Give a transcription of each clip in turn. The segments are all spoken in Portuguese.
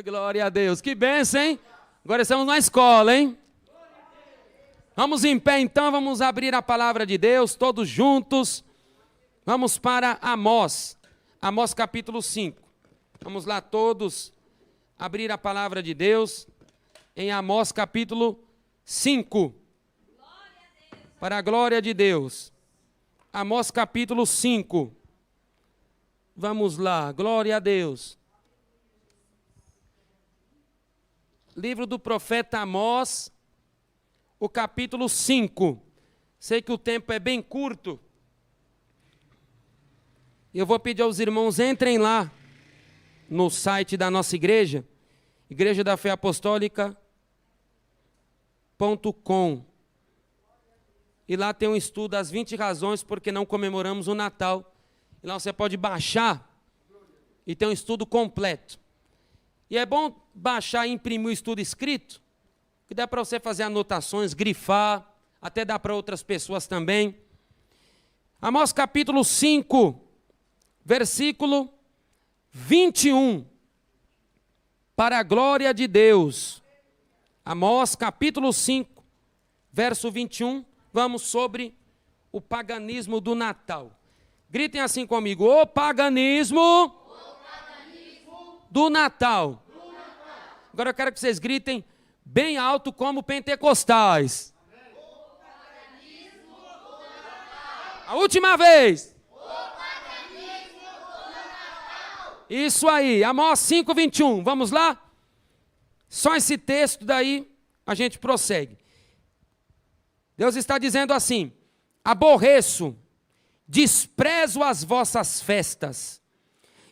Glória a Deus. Que bênção, hein? Agora estamos na escola, hein? Vamos em pé então, vamos abrir a palavra de Deus, todos juntos. Vamos para Amós. Amós capítulo 5. Vamos lá todos abrir a palavra de Deus em Amós capítulo 5. Para a glória de Deus. Amós capítulo 5. Vamos lá, glória a Deus. Livro do profeta Amós, o capítulo 5. Sei que o tempo é bem curto. Eu vou pedir aos irmãos, entrem lá no site da nossa igreja, Igreja da Fé Apostólica.com. E lá tem um estudo, as 20 razões porque não comemoramos o Natal. E lá você pode baixar e ter um estudo completo. E é bom baixar e imprimir o estudo escrito, que dá para você fazer anotações, grifar, até dá para outras pessoas também. Amós capítulo 5, versículo 21. Para a glória de Deus. Amós capítulo 5, verso 21. Vamos sobre o paganismo do Natal. Gritem assim comigo: o paganismo do Natal. Agora eu quero que vocês gritem bem alto como pentecostais. A última vez. Isso aí, Amós 5:21. Vamos lá? Só esse texto, daí a gente prossegue. Deus está dizendo assim: aborreço, desprezo as vossas festas,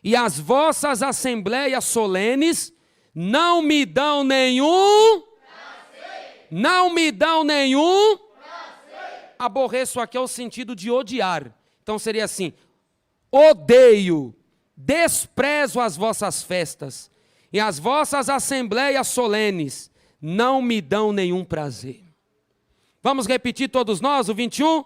e as vossas assembleias solenes não me dão nenhum prazer. Não me dão nenhum prazer. Aborreço aqui é o sentido de odiar. Então seria assim: odeio, desprezo as vossas festas, e as vossas assembleias solenes não me dão nenhum prazer. Vamos repetir todos nós o 21?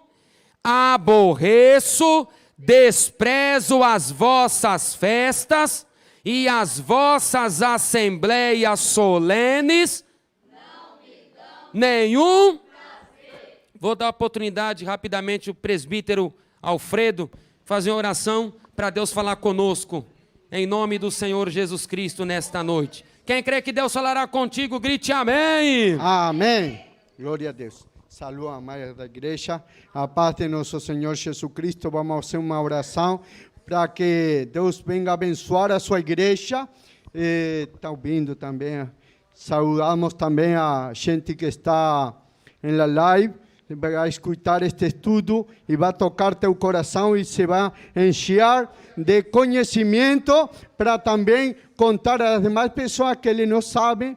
Aborreço, desprezo as vossas festas e as vossas assembleias solenes não me dão nenhum prazer. Vou dar a oportunidade rapidamente o presbítero Alfredo fazer uma oração para Deus falar conosco, em nome do Senhor Jesus Cristo nesta noite. Quem crê que Deus falará contigo, grite amém. Amém. Glória a Deus. Saludos a mais da igreja, a paz de nosso Senhor Jesus Cristo. Vamos fazer uma oração para que Deus venha abençoar a sua igreja. Está ouvindo também. Saudamos também a gente que está na live. Vai escutar este estudo e vai tocar teu coração e se vai encher de conhecimento para também contar às demais pessoas que ele não sabe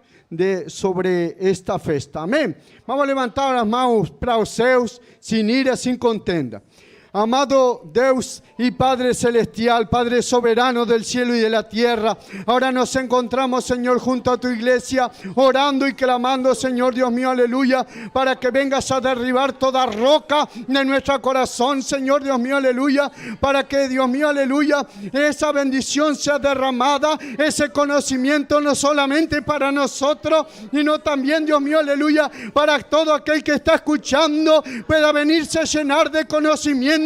sobre esta festa. Amém? Vamos levantar as mãos para os céus, sem ira, sem contenda. Amado Deus y Padre Celestial, Padre Soberano del cielo y de la tierra, ahora nos encontramos, Señor, junto a tu iglesia, orando y clamando, Señor Dios mío, aleluya, para que vengas a derribar toda roca de nuestro corazón, Señor Dios mío, aleluya, para que, Dios mío, aleluya, esa bendición sea derramada, ese conocimiento no solamente para nosotros, sino también, Dios mío, aleluya, para todo aquel que está escuchando, pueda venirse a llenar de conocimiento,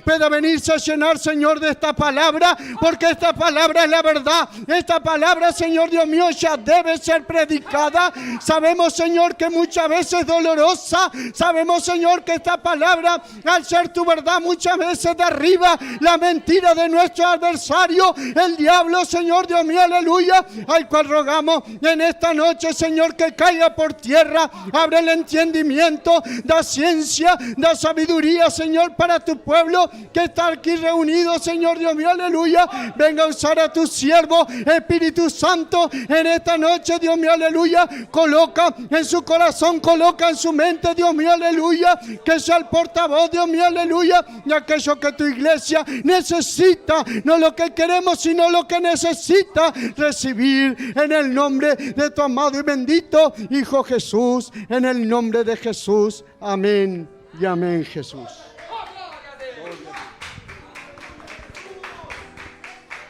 pueda venirse a llenar, Señor, de esta palabra, porque esta palabra es la verdad. Esta palabra, Señor Dios mío, ya debe ser predicada. Sabemos, Señor, que muchas veces es dolorosa. Sabemos, Señor, que esta palabra, al ser tu verdad, muchas veces derriba la mentira de nuestro adversario, el diablo, Señor Dios mío, aleluya, al cual rogamos en esta noche, Señor, que caiga por tierra. Abre el entendimiento, da ciencia, da sabiduría, Señor, para tu pueblo que está aquí reunido, Señor Dios mío, aleluya. Venga a usar a tu siervo, Espíritu Santo, en esta noche, Dios mío, aleluya. Coloca en su corazón, coloca en su mente, Dios mío, aleluya, que sea el portavoz, Dios mío, aleluya, de aquello que tu iglesia necesita, no lo que queremos, sino lo que necesita recibir, en el nombre de tu amado y bendito Hijo Jesús, en el nombre de Jesús. Amén y amén, Jesús.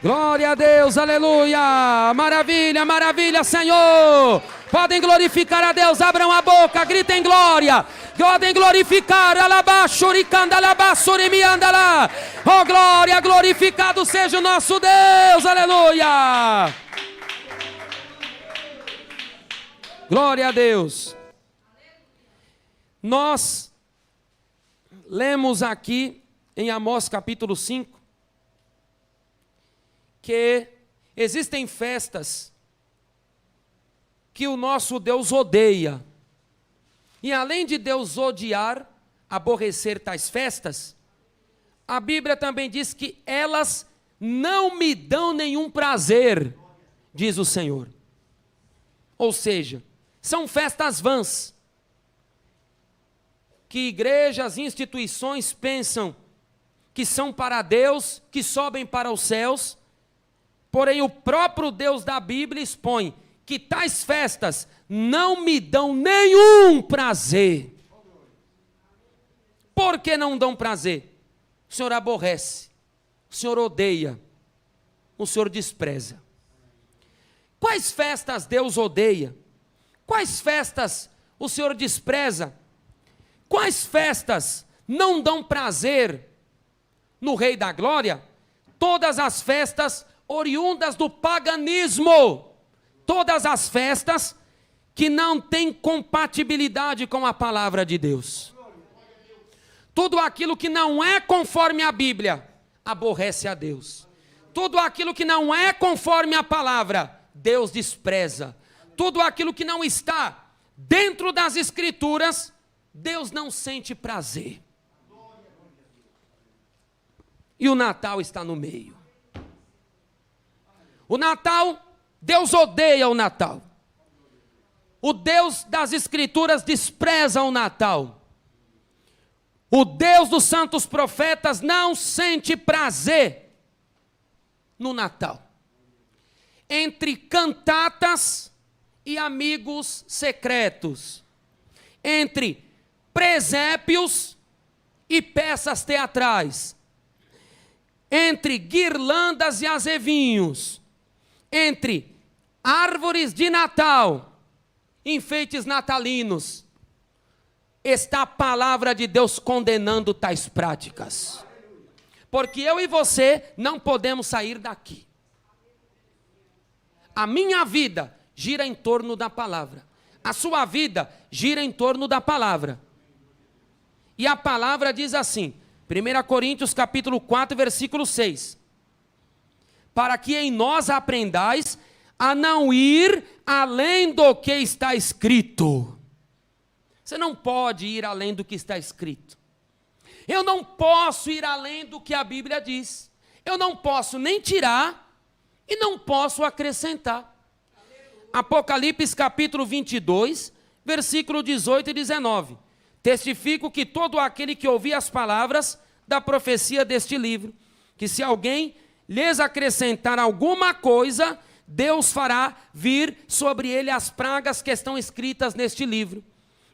Glória a Deus, aleluia. Maravilha, maravilha, Senhor. Podem glorificar a Deus, abram a boca, gritem glória. Podem glorificar, alabaxuricanda, alabaxurimiandala. Oh glória, glorificado seja o nosso Deus, aleluia. Glória a Deus. Nós lemos aqui em Amós capítulo 5 que existem festas que o nosso Deus odeia. E além de Deus odiar, aborrecer tais festas, a Bíblia também diz que elas não me dão nenhum prazer, diz o Senhor. Ou seja, são festas vãs, que igrejas, instituições pensam que são para Deus, que sobem para os céus, porém o próprio Deus da Bíblia expõe que tais festas não me dão nenhum prazer. Por que não dão prazer? O Senhor aborrece, o Senhor odeia, o Senhor despreza. Quais festas Deus odeia? Quais festas o Senhor despreza? Quais festas não dão prazer no Rei da Glória? Todas as festas oriundas do paganismo. Todas as festas que não têm compatibilidade com a palavra de Deus. Tudo aquilo que não é conforme a Bíblia, aborrece a Deus. Tudo aquilo que não é conforme a palavra, Deus despreza. Tudo aquilo que não está dentro das Escrituras, Deus não sente prazer. E o Natal está no meio. O Natal, Deus odeia o Natal. O Deus das Escrituras despreza o Natal. O Deus dos santos profetas não sente prazer no Natal. Entre cantatas e amigos secretos, entre presépios e peças teatrais, entre guirlandas e azevinhos, entre árvores de Natal, enfeites natalinos, está a palavra de Deus condenando tais práticas. Porque eu e você não podemos sair daqui. A minha vida gira em torno da palavra. A sua vida gira em torno da palavra. E a palavra diz assim, 1 Coríntios capítulo 4, versículo 6. Para que em nós aprendais a não ir além do que está escrito. Você não pode ir além do que está escrito. Eu não posso ir além do que a Bíblia diz. Eu não posso nem tirar e não posso acrescentar. Apocalipse capítulo 22, versículo 18 e 19. Testifico que todo aquele que ouvir as palavras da profecia deste livro, que se alguém lhes acrescentar alguma coisa, Deus fará vir sobre ele as pragas que estão escritas neste livro.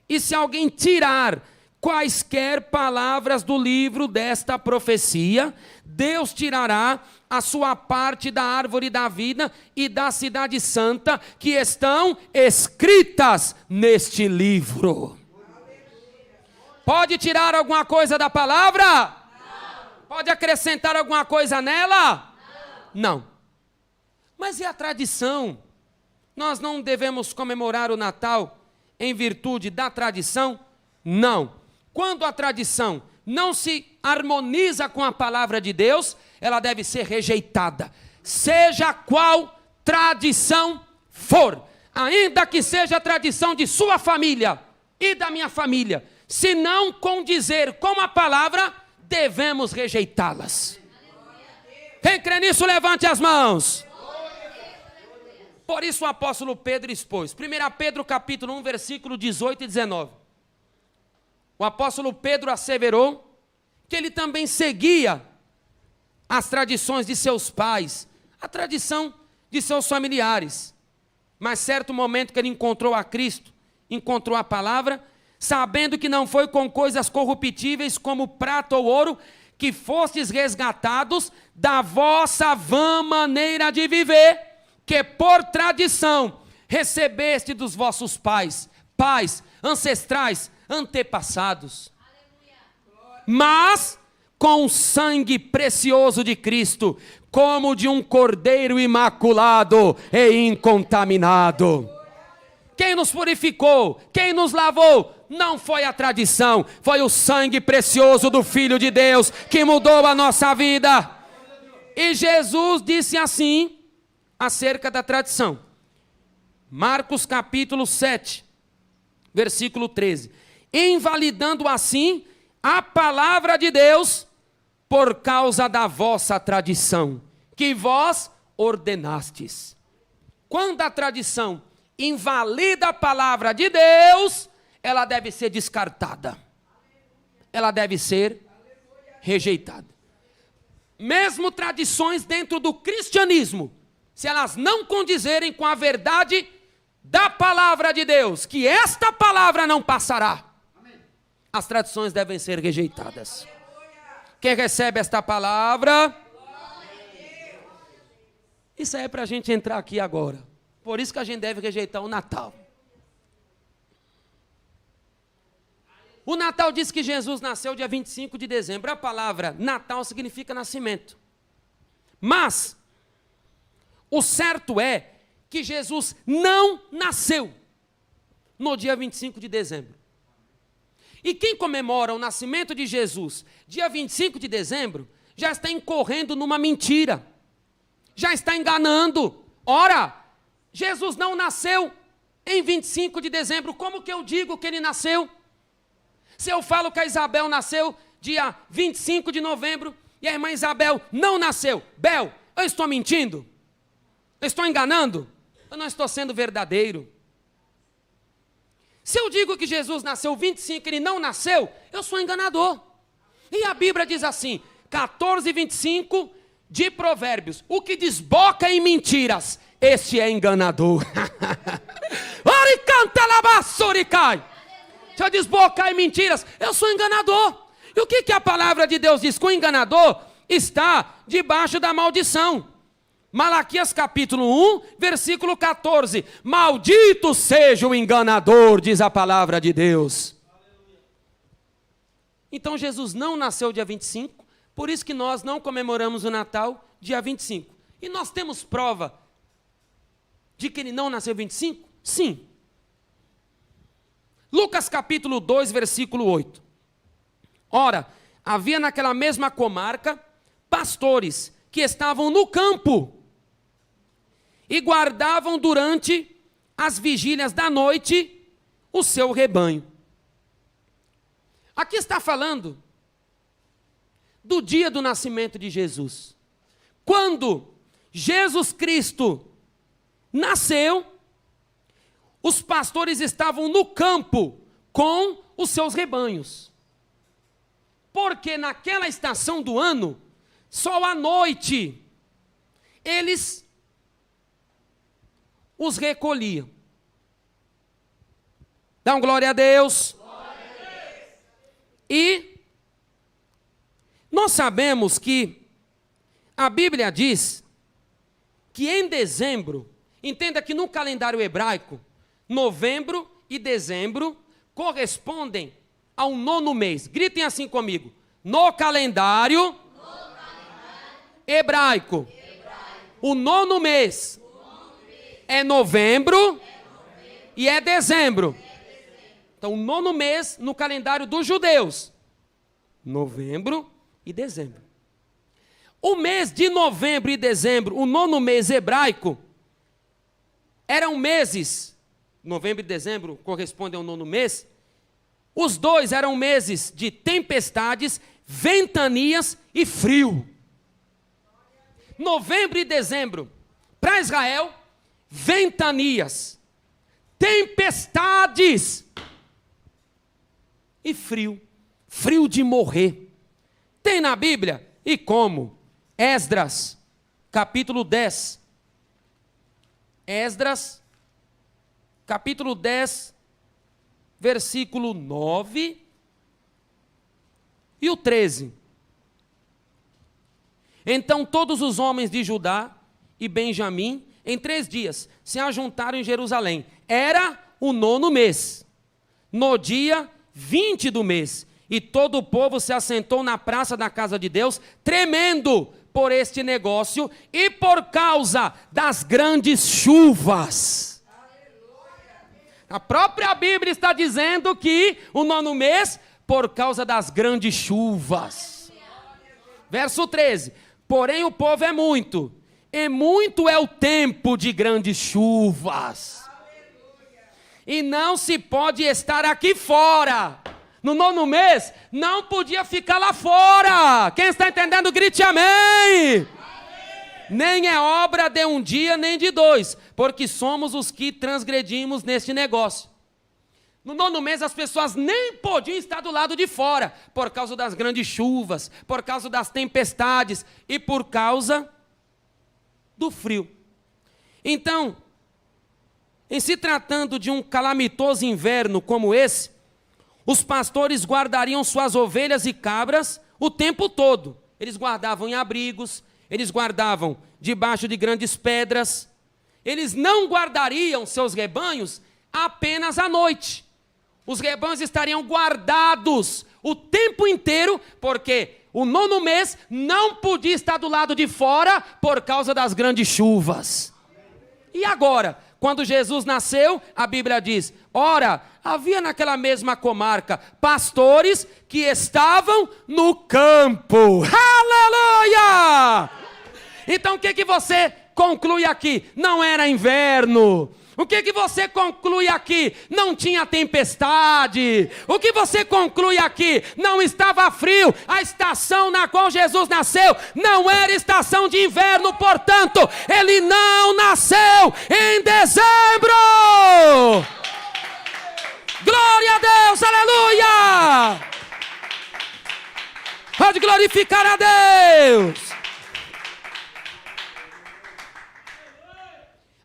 E se alguém tirar quaisquer palavras do livro desta profecia, Deus tirará a sua parte da árvore da vida e da cidade santa que estão escritas neste livro. Pode tirar alguma coisa da palavra? Não. Pode acrescentar alguma coisa nela? Não. Mas e a tradição? Nós não devemos comemorar o Natal em virtude da tradição? Não. Quando a tradição não se harmoniza com a palavra de Deus, ela deve ser rejeitada. Seja qual tradição for, ainda que seja a tradição de sua família e da minha família, se não condizer com a palavra, devemos rejeitá-las. Quem crê nisso, levante as mãos. Por isso o apóstolo Pedro expôs. 1 Pedro capítulo 1, versículo 18 e 19. O apóstolo Pedro asseverou que ele também seguia as tradições de seus pais, a tradição de seus familiares. Mas certo momento que ele encontrou a Cristo, encontrou a palavra, sabendo que não foi com coisas corruptíveis como prata ou ouro, que fostes resgatados da vossa vã maneira de viver, que por tradição recebeste dos vossos pais, ancestrais, antepassados. Mas com o sangue precioso de Cristo, como de um cordeiro imaculado e incontaminado. Quem nos purificou, quem nos lavou, não foi a tradição, foi o sangue precioso do Filho de Deus que mudou a nossa vida. E Jesus disse assim acerca da tradição. Marcos capítulo 7, versículo 13. Invalidando assim a palavra de Deus por causa da vossa tradição, que vós ordenastes. Quando a tradição invalida a palavra de Deus, ela deve ser descartada. Ela deve ser rejeitada. Mesmo tradições dentro do cristianismo, se elas não condizerem com a verdade da palavra de Deus, que esta palavra não passará, as tradições devem ser rejeitadas. Quem recebe esta palavra? Isso aí é para a gente entrar aqui agora. Por isso que a gente deve rejeitar o Natal. O Natal diz que Jesus nasceu dia 25 de dezembro. A palavra Natal significa nascimento. Mas o certo é que Jesus não nasceu no dia 25 de dezembro. E quem comemora o nascimento de Jesus dia 25 de dezembro, já está incorrendo numa mentira. Já está enganando. Ora, Jesus não nasceu em 25 de dezembro. Como que eu digo que ele nasceu? Se eu falo que a Isabel nasceu dia 25 de novembro e a irmã Isabel não nasceu, Bel, eu estou mentindo? Eu estou enganando? Eu não estou sendo verdadeiro. Se eu digo que Jesus nasceu 25 e ele não nasceu, eu sou enganador. E a Bíblia diz assim, 14:25 de Provérbios, o que desboca em mentiras, este é enganador. Se eu desbocar em mentiras, eu sou enganador. E o que a palavra de Deus diz? Que o enganador está debaixo da maldição. Malaquias capítulo 1, versículo 14. Maldito seja o enganador, diz a palavra de Deus. Então Jesus não nasceu dia 25, por isso que nós não comemoramos o Natal dia 25. E nós temos prova de que ele não nasceu 25? Sim. Lucas capítulo 2, versículo 8. Ora, havia naquela mesma comarca pastores que estavam no campo e guardavam durante as vigílias da noite o seu rebanho. Aqui está falando do dia do nascimento de Jesus. Quando Jesus Cristo nasceu, os pastores estavam no campo com os seus rebanhos. Porque naquela estação do ano, só à noite, eles os recolhiam. Dá um glória a Deus. Glória a Deus. E nós sabemos que a Bíblia diz que em dezembro, entenda que no calendário hebraico, novembro e dezembro correspondem ao 9º mês. Gritem assim comigo. No calendário hebraico, o 9º mês é novembro e é dezembro. Então, o 9º mês no calendário dos judeus, novembro e dezembro. O mês de novembro e dezembro, o 9º mês hebraico, eram meses, novembro e dezembro correspondem ao 9º mês, os dois eram meses de tempestades, ventanias e frio. Novembro e dezembro, para Israel, ventanias, tempestades e frio, frio de morrer. Tem na Bíblia, e como? Esdras, capítulo 10. Esdras, capítulo 10, versículo 9 e o 13. Então todos os homens de Judá e Benjamim, em 3 dias, se ajuntaram em Jerusalém. Era o 9º mês, no dia 20 do mês. E todo o povo se assentou na praça da casa de Deus, tremendo por este negócio e por causa das grandes chuvas. A própria Bíblia está dizendo que o 9º mês, por causa das grandes chuvas. Verso 13. Porém o povo é muito, e muito é o tempo de grandes chuvas. E não se pode estar aqui fora. No 9º mês, não podia ficar lá fora. Quem está entendendo, grite amém. Amém. Nem é obra de um dia, nem de 2, porque somos os que transgredimos neste negócio. No 9º mês, as pessoas nem podiam estar do lado de fora, por causa das grandes chuvas, por causa das tempestades e por causa do frio. Então, em se tratando de um calamitoso inverno como esse, os pastores guardariam suas ovelhas e cabras o tempo todo. Eles guardavam em abrigos, eles guardavam debaixo de grandes pedras. Eles não guardariam seus rebanhos apenas à noite. Os rebanhos estariam guardados o tempo inteiro, porque o 9º mês não podia estar do lado de fora por causa das grandes chuvas. E agora, quando Jesus nasceu, a Bíblia diz, ora, havia naquela mesma comarca pastores que estavam no campo. Aleluia! Então o que você conclui aqui? Não era inverno. O que você conclui aqui? Não tinha tempestade. O que você conclui aqui? Não estava frio. A estação na qual Jesus nasceu não era estação de inverno, portanto, ele não nasceu em dezembro. Glória a Deus, aleluia! Pode glorificar a Deus.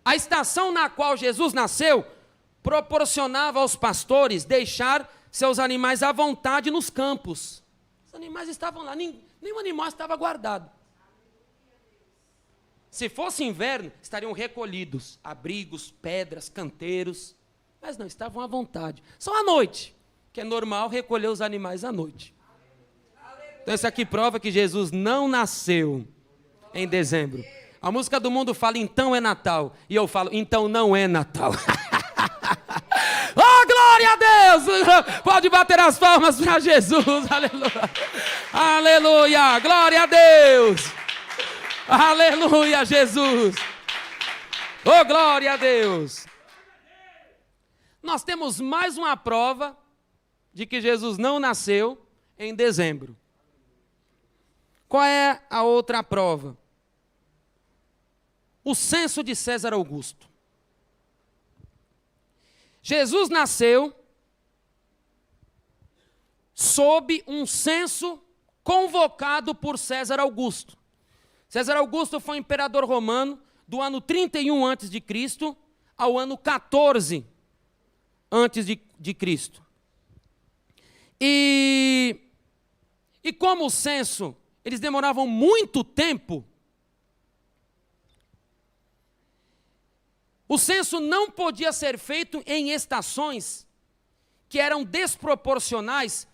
A estação na qual Jesus nasceu proporcionava aos pastores deixar seus animais à vontade nos campos. Os animais estavam lá, nenhum animal estava guardado. Se fosse inverno, estariam recolhidos, abrigos, pedras, canteiros, mas não, estavam à vontade. Só à noite, que é normal recolher os animais à noite. Então isso aqui prova que Jesus não nasceu em dezembro. A música do mundo fala, então é Natal. E eu falo, então não é Natal. Oh, glória a Deus! Pode bater as palmas para Jesus. Aleluia. Aleluia. Glória a Deus. Aleluia, Jesus. Oh, glória a Deus. Nós temos mais uma prova de que Jesus não nasceu em dezembro. Qual é a outra prova? O censo de César Augusto. Jesus nasceu sob um censo convocado por César Augusto. César Augusto foi imperador romano do ano 31 a.C. ao ano 14 a.C. E como o censo, eles demoravam muito tempo, o censo não podia ser feito em estações que eram desproporcionais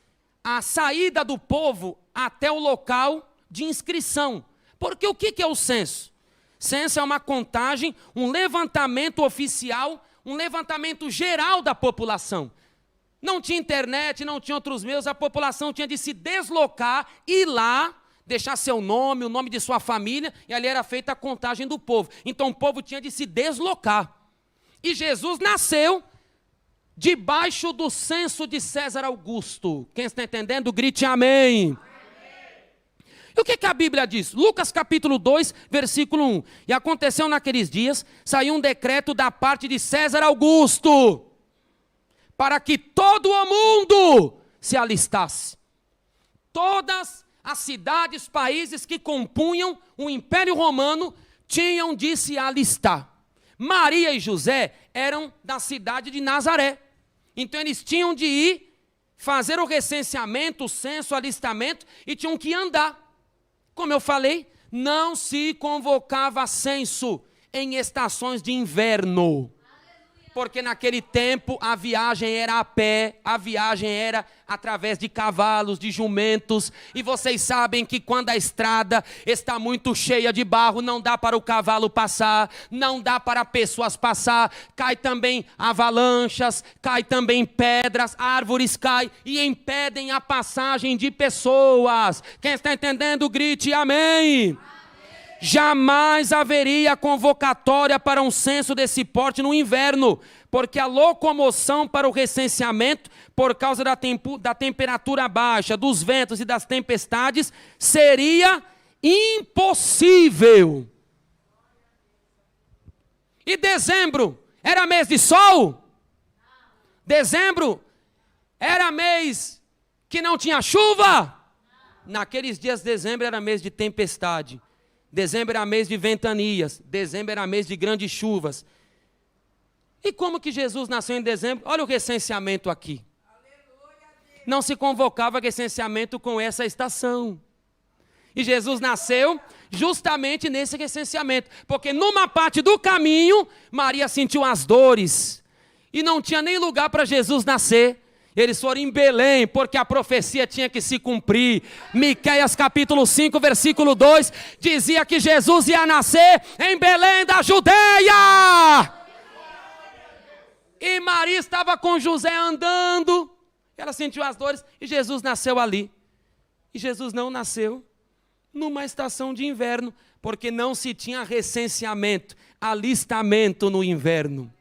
à saída do povo até o local de inscrição. Porque o que é o censo? Censo é uma contagem, um levantamento oficial, um levantamento geral da população. Não tinha internet, não tinha outros meios, a população tinha de se deslocar, ir lá, deixar seu nome, o nome de sua família, e ali era feita a contagem do povo. Então o povo tinha de se deslocar. E Jesus nasceu debaixo do censo de César Augusto. Quem está entendendo, grite amém. E o que a Bíblia diz? Lucas capítulo 2, versículo 1. E aconteceu naqueles dias, saiu um decreto da parte de César Augusto, para que todo o mundo se alistasse. Todas as cidades, países que compunham o Império Romano tinham de se alistar. Maria e José eram da cidade de Nazaré. Então eles tinham de ir fazer o recenseamento, o censo, o alistamento, e tinham que andar. Como eu falei, não se convocava censo em estações de inverno. Porque naquele tempo a viagem era a pé, a viagem era através de cavalos, de jumentos. E vocês sabem que quando a estrada está muito cheia de barro, não dá para o cavalo passar, não dá para pessoas passar. Cai também avalanches, cai também pedras, árvores caem e impedem a passagem de pessoas. Quem está entendendo, grite amém. Jamais haveria convocatória para um censo desse porte no inverno, porque a locomoção para o recenseamento, por causa da temperatura baixa, dos ventos e das tempestades, seria impossível. E dezembro era mês de sol? Dezembro era mês que não tinha chuva? Naqueles dias, dezembro era mês de tempestade. Dezembro era mês de ventanias, dezembro era mês de grandes chuvas. E como que Jesus nasceu em dezembro? Olha o recenseamento aqui. Não se convocava recenseamento com essa estação. E Jesus nasceu justamente nesse recenseamento, porque numa parte do caminho, Maria sentiu as dores, e não tinha nem lugar para Jesus nascer. Eles foram em Belém, porque a profecia tinha que se cumprir. Miqueias capítulo 5, versículo 2, dizia que Jesus ia nascer em Belém da Judeia. E Maria estava com José andando, ela sentiu as dores, e Jesus nasceu ali. E Jesus não nasceu numa estação de inverno, porque não se tinha recenseamento, alistamento no inverno.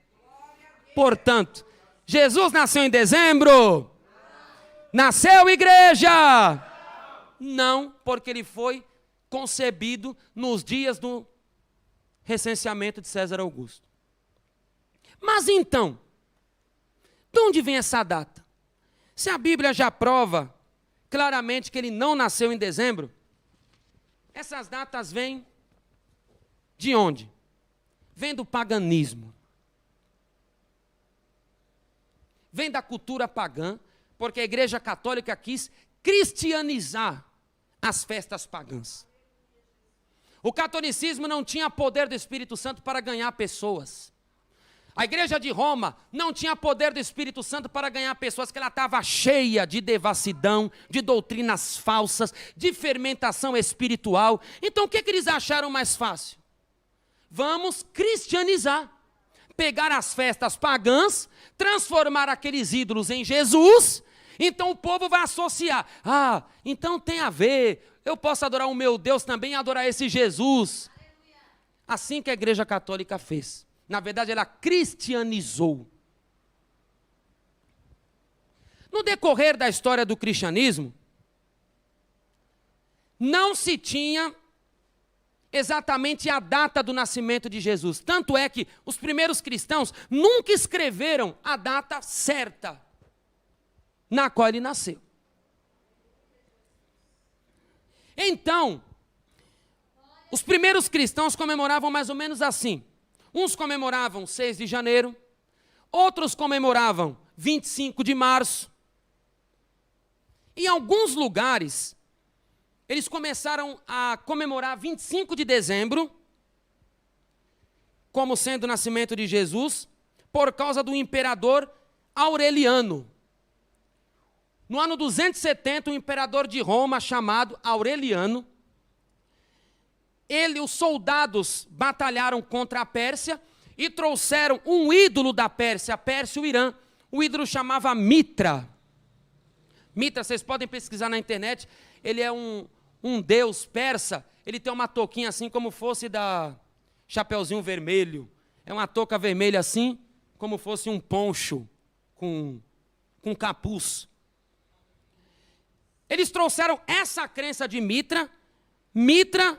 Portanto, Jesus nasceu em dezembro? Nasceu, igreja? Não, porque ele foi concebido nos dias do recenseamento de César Augusto. Mas então, de onde vem essa data? Se a Bíblia já prova claramente que ele não nasceu em dezembro, essas datas vêm de onde? Vem do paganismo. Vem da cultura pagã, porque a Igreja Católica quis cristianizar as festas pagãs. O catolicismo não tinha poder do Espírito Santo para ganhar pessoas. A Igreja de Roma não tinha poder do Espírito Santo para ganhar pessoas, que ela estava cheia de devassidão, de doutrinas falsas, de fermentação espiritual. Então o que eles acharam mais fácil? Vamos cristianizar. Pegar as festas pagãs, transformar aqueles ídolos em Jesus, então o povo vai associar. Ah, então tem a ver, eu posso adorar o meu Deus também e adorar esse Jesus. Assim que a Igreja Católica fez. Na verdade, ela cristianizou. No decorrer da história do cristianismo, não se tinha exatamente a data do nascimento de Jesus. Tanto é que os primeiros cristãos nunca escreveram a data certa na qual ele nasceu. Então, os primeiros cristãos comemoravam mais ou menos assim. Uns comemoravam 6 de janeiro, outros comemoravam 25 de março. Em alguns lugares, eles começaram a comemorar 25 de dezembro, como sendo o nascimento de Jesus, por causa do imperador Aureliano. No ano 270, um imperador de Roma chamado Aureliano, os soldados batalharam contra a Pérsia e trouxeram um ídolo da Pérsia, a Pérsia e o Irã. O ídolo chamava Mitra. Mitra, vocês podem pesquisar na internet, ele é um deus persa, ele tem uma touquinha assim como fosse da Chapeuzinho Vermelho. É uma touca vermelha assim, como fosse um poncho com capuz. Eles trouxeram essa crença de Mitra. Mitra,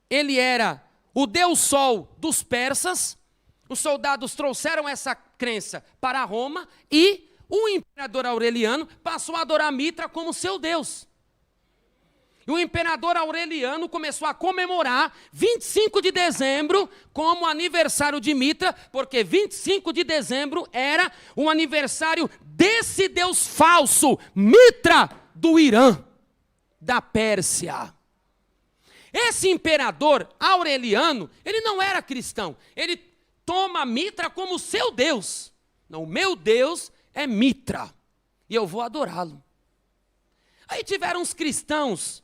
ele era o deus sol dos persas. Os soldados trouxeram essa crença para Roma e o imperador Aureliano passou a adorar Mitra como seu deus. E o imperador Aureliano começou a comemorar 25 de dezembro como aniversário de Mitra, porque 25 de dezembro era o aniversário desse deus falso, Mitra, do Irã, da Pérsia. Esse imperador Aureliano, ele não era cristão. Ele toma Mitra como seu Deus. Não, o meu Deus é Mitra. E eu vou adorá-lo. Aí tiveram os cristãos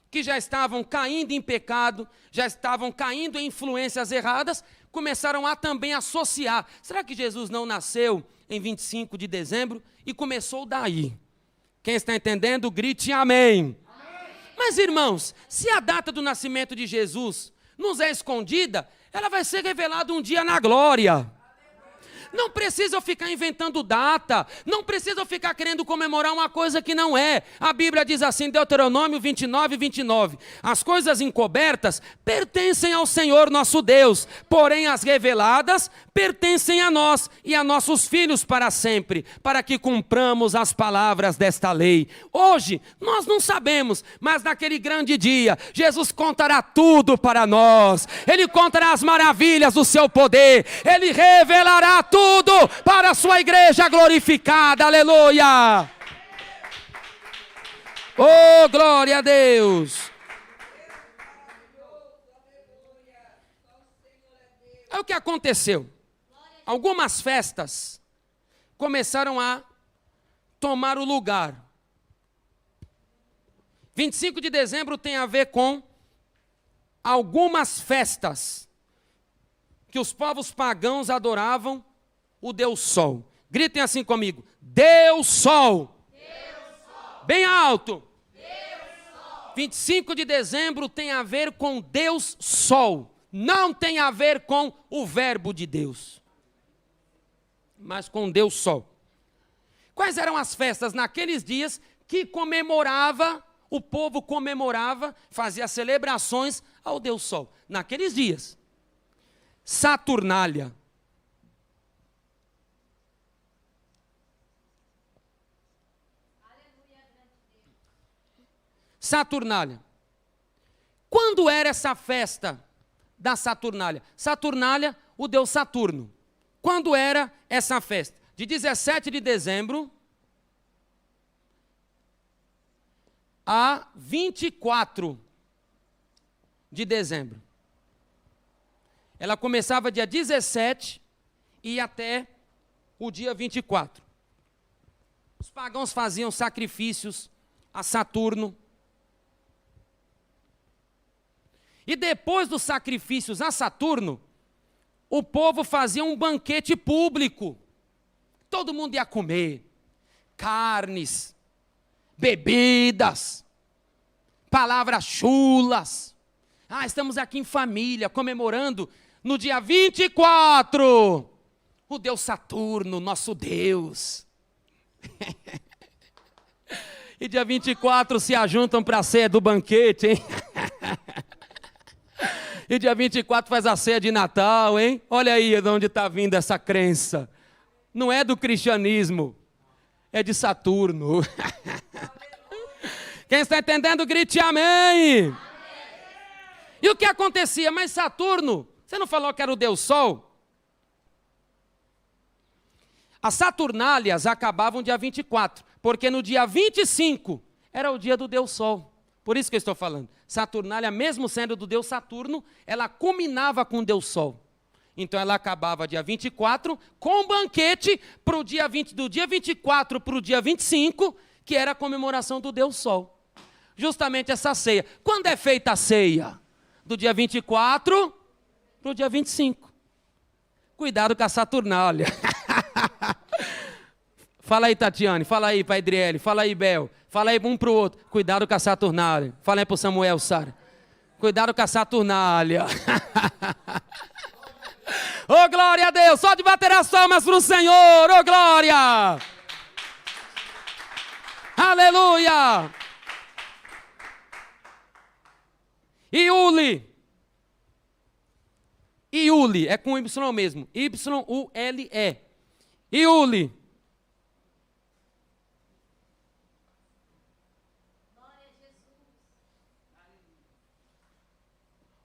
que já estavam caindo em pecado, já estavam caindo em influências erradas, começaram a também associar. Será que Jesus não nasceu em 25 de dezembro? E começou daí. Quem está entendendo, grite amém. Mas, irmãos, se a data do nascimento de Jesus nos é escondida, ela vai ser revelada um dia na glória. Não precisa ficar inventando data, não precisa ficar querendo comemorar uma coisa que não é. A Bíblia diz assim, Deuteronômio 29, 29. As coisas encobertas pertencem ao Senhor nosso Deus, porém as reveladas pertencem a nós e a nossos filhos para sempre, para que cumpramos as palavras desta lei. Hoje, nós não sabemos, mas naquele grande dia, Jesus contará tudo para nós. Ele contará as maravilhas do seu poder, Ele revelará tudo para a sua igreja glorificada, aleluia! Oh, glória a Deus! É o que aconteceu. Algumas festas começaram a tomar o lugar. 25 de dezembro tem a ver com algumas festas que os povos pagãos adoravam o Deus Sol. Gritem assim comigo. Deus Sol. Deus Sol. Bem alto. Deus Sol. 25 de dezembro tem a ver com Deus Sol. Não tem a ver com o verbo de Deus, mas com Deus Sol. Quais eram as festas naqueles dias que o povo comemorava, fazia celebrações ao Deus Sol? Naqueles dias. Saturnália. Saturnália. Quando era essa festa da Saturnália? Saturnália, o deus Saturno. Quando era essa festa? De 17 de dezembro a 24 de dezembro. Ela começava dia 17 e ia até o dia 24. Os pagãos faziam sacrifícios a Saturno. E depois dos sacrifícios a Saturno, o povo fazia um banquete público. Todo mundo ia comer carnes, bebidas, palavras chulas. Estamos aqui em família, comemorando no dia 24, o Deus Saturno, nosso Deus. E dia 24 se ajuntam para a ceia do banquete, hein? E dia 24 faz a ceia de Natal, hein? Olha aí de onde está vindo essa crença. Não é do cristianismo, é de Saturno. Quem está entendendo, grite amém. E o que acontecia? Mas Saturno, você não falou que era o Deus Sol? As Saturnálias acabavam dia 24, porque no dia 25 era o dia do Deus Sol. Por isso que eu estou falando. Saturnália, mesmo sendo do Deus Saturno, ela culminava com o Deus Sol. Então ela acabava dia 24 com um banquete do dia 24 para o dia 25, que era a comemoração do Deus Sol. Justamente essa ceia. Quando é feita a ceia? Do dia 24 para o dia 25. Cuidado com a Saturnália. Fala aí, Tatiane. Fala aí, Pai Adriele. Fala aí, Bel. Fala aí um para o outro. Cuidado com a Saturnália. Fala aí para o Samuel, Sara. Cuidado com a Saturnália. Oh, glória a Deus. Só de bater as palmas para o Senhor. Oh, glória. Aleluia. Iule. Iule. É com Y mesmo. Y-U-L-E. Iule.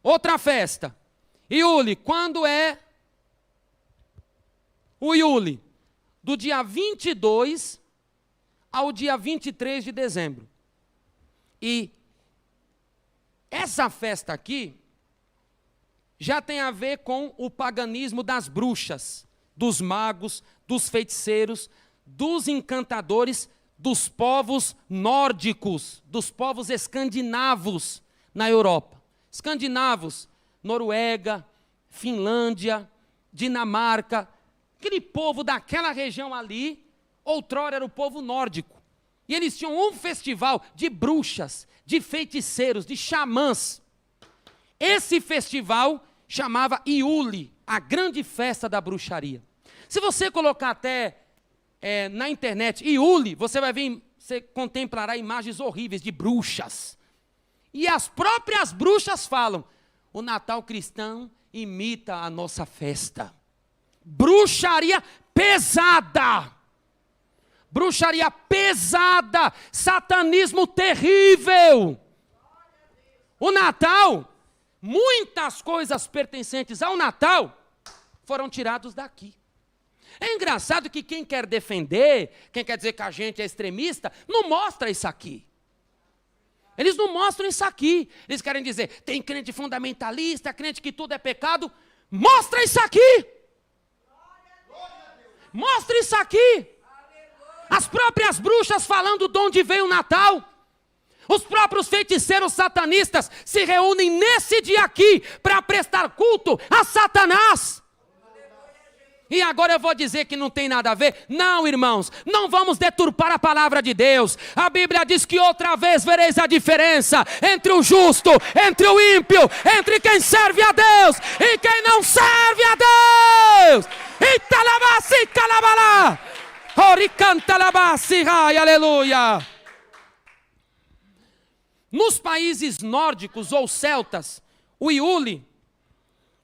Outra festa. Iule, quando é o Iule? Do dia 22 ao dia 23 de dezembro. E Essa festa aqui já tem a ver com o paganismo das bruxas, dos magos, dos feiticeiros, dos encantadores, dos povos nórdicos, dos povos escandinavos na Europa. Escandinavos, Noruega, Finlândia, Dinamarca, aquele povo daquela região ali, outrora era o povo nórdico. E eles tinham um festival de bruxas, de feiticeiros, de xamãs. Esse festival chamava Iuli, a grande festa da bruxaria. Se você colocar até na internet Iuli, você vai ver, você contemplará imagens horríveis de bruxas. E as próprias bruxas falam, o Natal cristão imita a nossa festa. Bruxaria pesada. Bruxaria pesada, satanismo terrível. O Natal, muitas coisas pertencentes ao Natal foram tirados daqui. É engraçado que quem quer defender, quem quer dizer que a gente é extremista, não mostra isso aqui. Eles não mostram isso aqui. Eles querem dizer, tem crente fundamentalista, crente que tudo é pecado. Mostra isso aqui. Mostra isso aqui. As próprias bruxas falando de onde veio o Natal. Os próprios feiticeiros satanistas se reúnem nesse dia aqui para prestar culto a Satanás. E agora eu vou dizer que não tem nada a ver? Não, irmãos, não vamos deturpar a palavra de Deus. A Bíblia diz que outra vez vereis a diferença entre o justo, entre o ímpio, entre quem serve a Deus e quem não serve a Deus. Italabasi calabala. Oricantalabasi, ai, aleluia. Nos países nórdicos ou celtas, o Iuli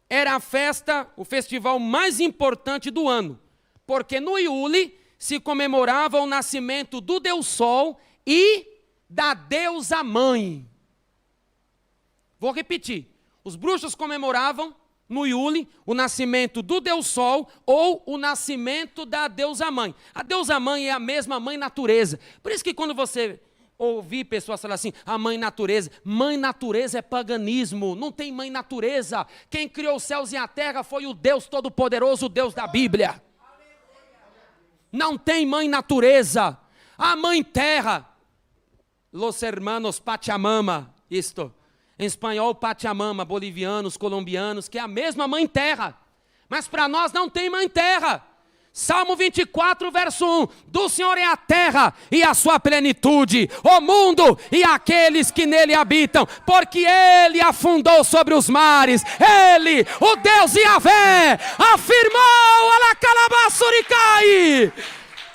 era a festa, o festival mais importante do ano, porque no Iuli se comemorava o nascimento do Deus Sol e da deusa Mãe. Vou repetir, os bruxos comemoravam no Iuli o nascimento do Deus Sol ou o nascimento da deusa Mãe. A deusa Mãe é a mesma Mãe Natureza, por isso que quando você ouvi pessoas falar assim, a mãe natureza é paganismo, não tem mãe natureza. Quem criou os céus e a terra foi o Deus Todo-Poderoso, o Deus da Bíblia. Não tem mãe natureza. A mãe terra, los hermanos Pachamama, isto, em espanhol Pachamama, bolivianos, colombianos, que é a mesma mãe terra. Mas para nós não tem mãe terra. Salmo 24, verso 1, do Senhor é a terra e a sua plenitude, o mundo e aqueles que nele habitam, porque Ele afundou sobre os mares, Ele, o Deus Yahvé, afirmou, alacalabasuricai.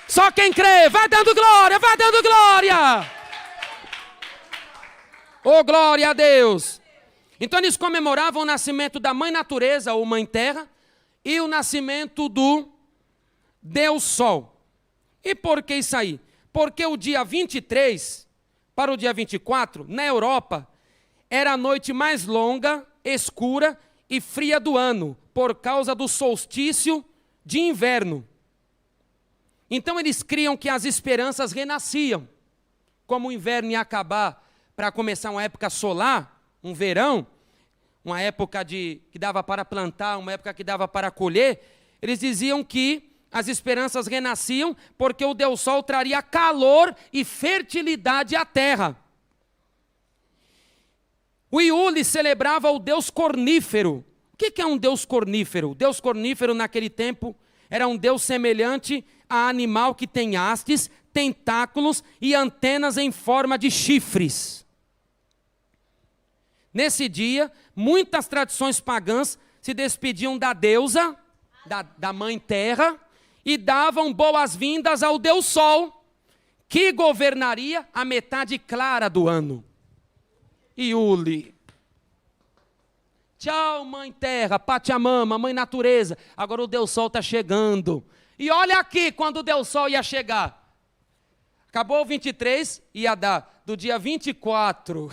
Só quem crê, vai dando glória, vai dando glória. Oh, glória a Deus. Então eles comemoravam o nascimento da mãe natureza, ou mãe terra, e o nascimento do Deus Sol. E por que isso aí? Porque o dia 23 para o dia 24, na Europa, era a noite mais longa, escura e fria do ano, por causa do solstício de inverno. Então eles criam que as esperanças renasciam. Como o inverno ia acabar para começar uma época solar, um verão, uma época que dava para plantar, uma época que dava para colher, eles diziam que as esperanças renasciam porque o Deus Sol traria calor e fertilidade à terra. O Iuli celebrava o Deus cornífero. O que é um Deus cornífero? O Deus cornífero naquele tempo era um Deus semelhante a animal que tem hastes, tentáculos e antenas em forma de chifres. Nesse dia, muitas tradições pagãs se despediam da deusa, da mãe terra, e davam boas-vindas ao Deus Sol, que governaria a metade clara do ano. Iuli. Tchau, mãe terra, Pachamama, mãe natureza. Agora o Deus Sol está chegando. E olha aqui, quando o Deus Sol ia chegar. Acabou o 23, ia dar do dia 24.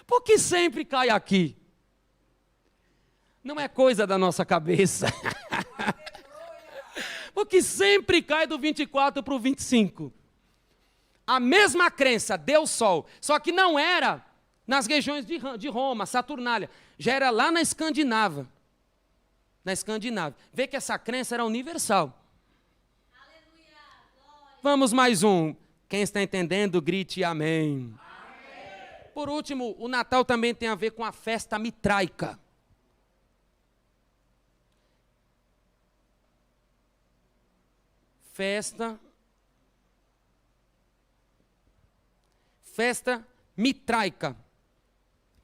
Porque sempre cai aqui. Não é coisa da nossa cabeça. Porque sempre cai do 24 para o 25. A mesma crença, Deus Sol, só que não era nas regiões de Roma, Saturnália. Já era lá na Escandinávia. Vê que essa crença era universal. Aleluia, vamos mais um. Quem está entendendo, grite amém. Amém. Por último, o Natal também tem a ver com a festa mitraica. Festa mitraica.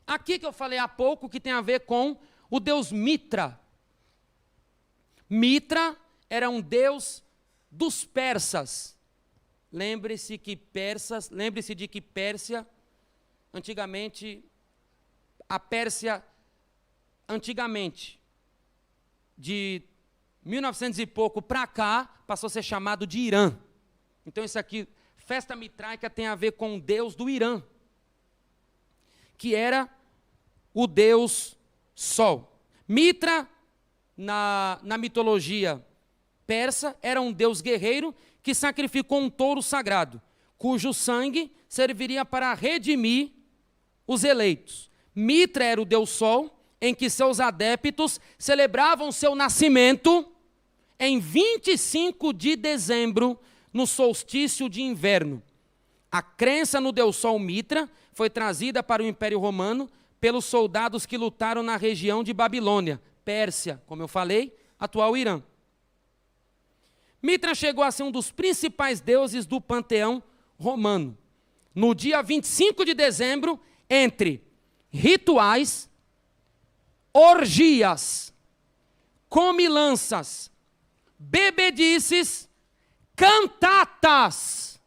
Aqui que eu falei há pouco que tem a ver com o deus Mitra. Mitra era um deus dos persas. Lembre-se de que Pérsia, antigamente, a Pérsia, antigamente, de 1900 e pouco para cá, passou a ser chamado de Irã. Então isso aqui, festa mitraica, tem a ver com o deus do Irã, que era o deus Sol. Mitra, na mitologia persa, era um deus guerreiro que sacrificou um touro sagrado, cujo sangue serviria para redimir os eleitos. Mitra era o deus Sol, em que seus adeptos celebravam seu nascimento em 25 de dezembro, no solstício de inverno. A crença no deus Sol Mitra foi trazida para o Império Romano pelos soldados que lutaram na região de Babilônia, Pérsia, como eu falei, atual Irã. Mitra chegou a ser um dos principais deuses do panteão romano. No dia 25 de dezembro, entre rituais, orgias, comilanças, bebedices, cantatas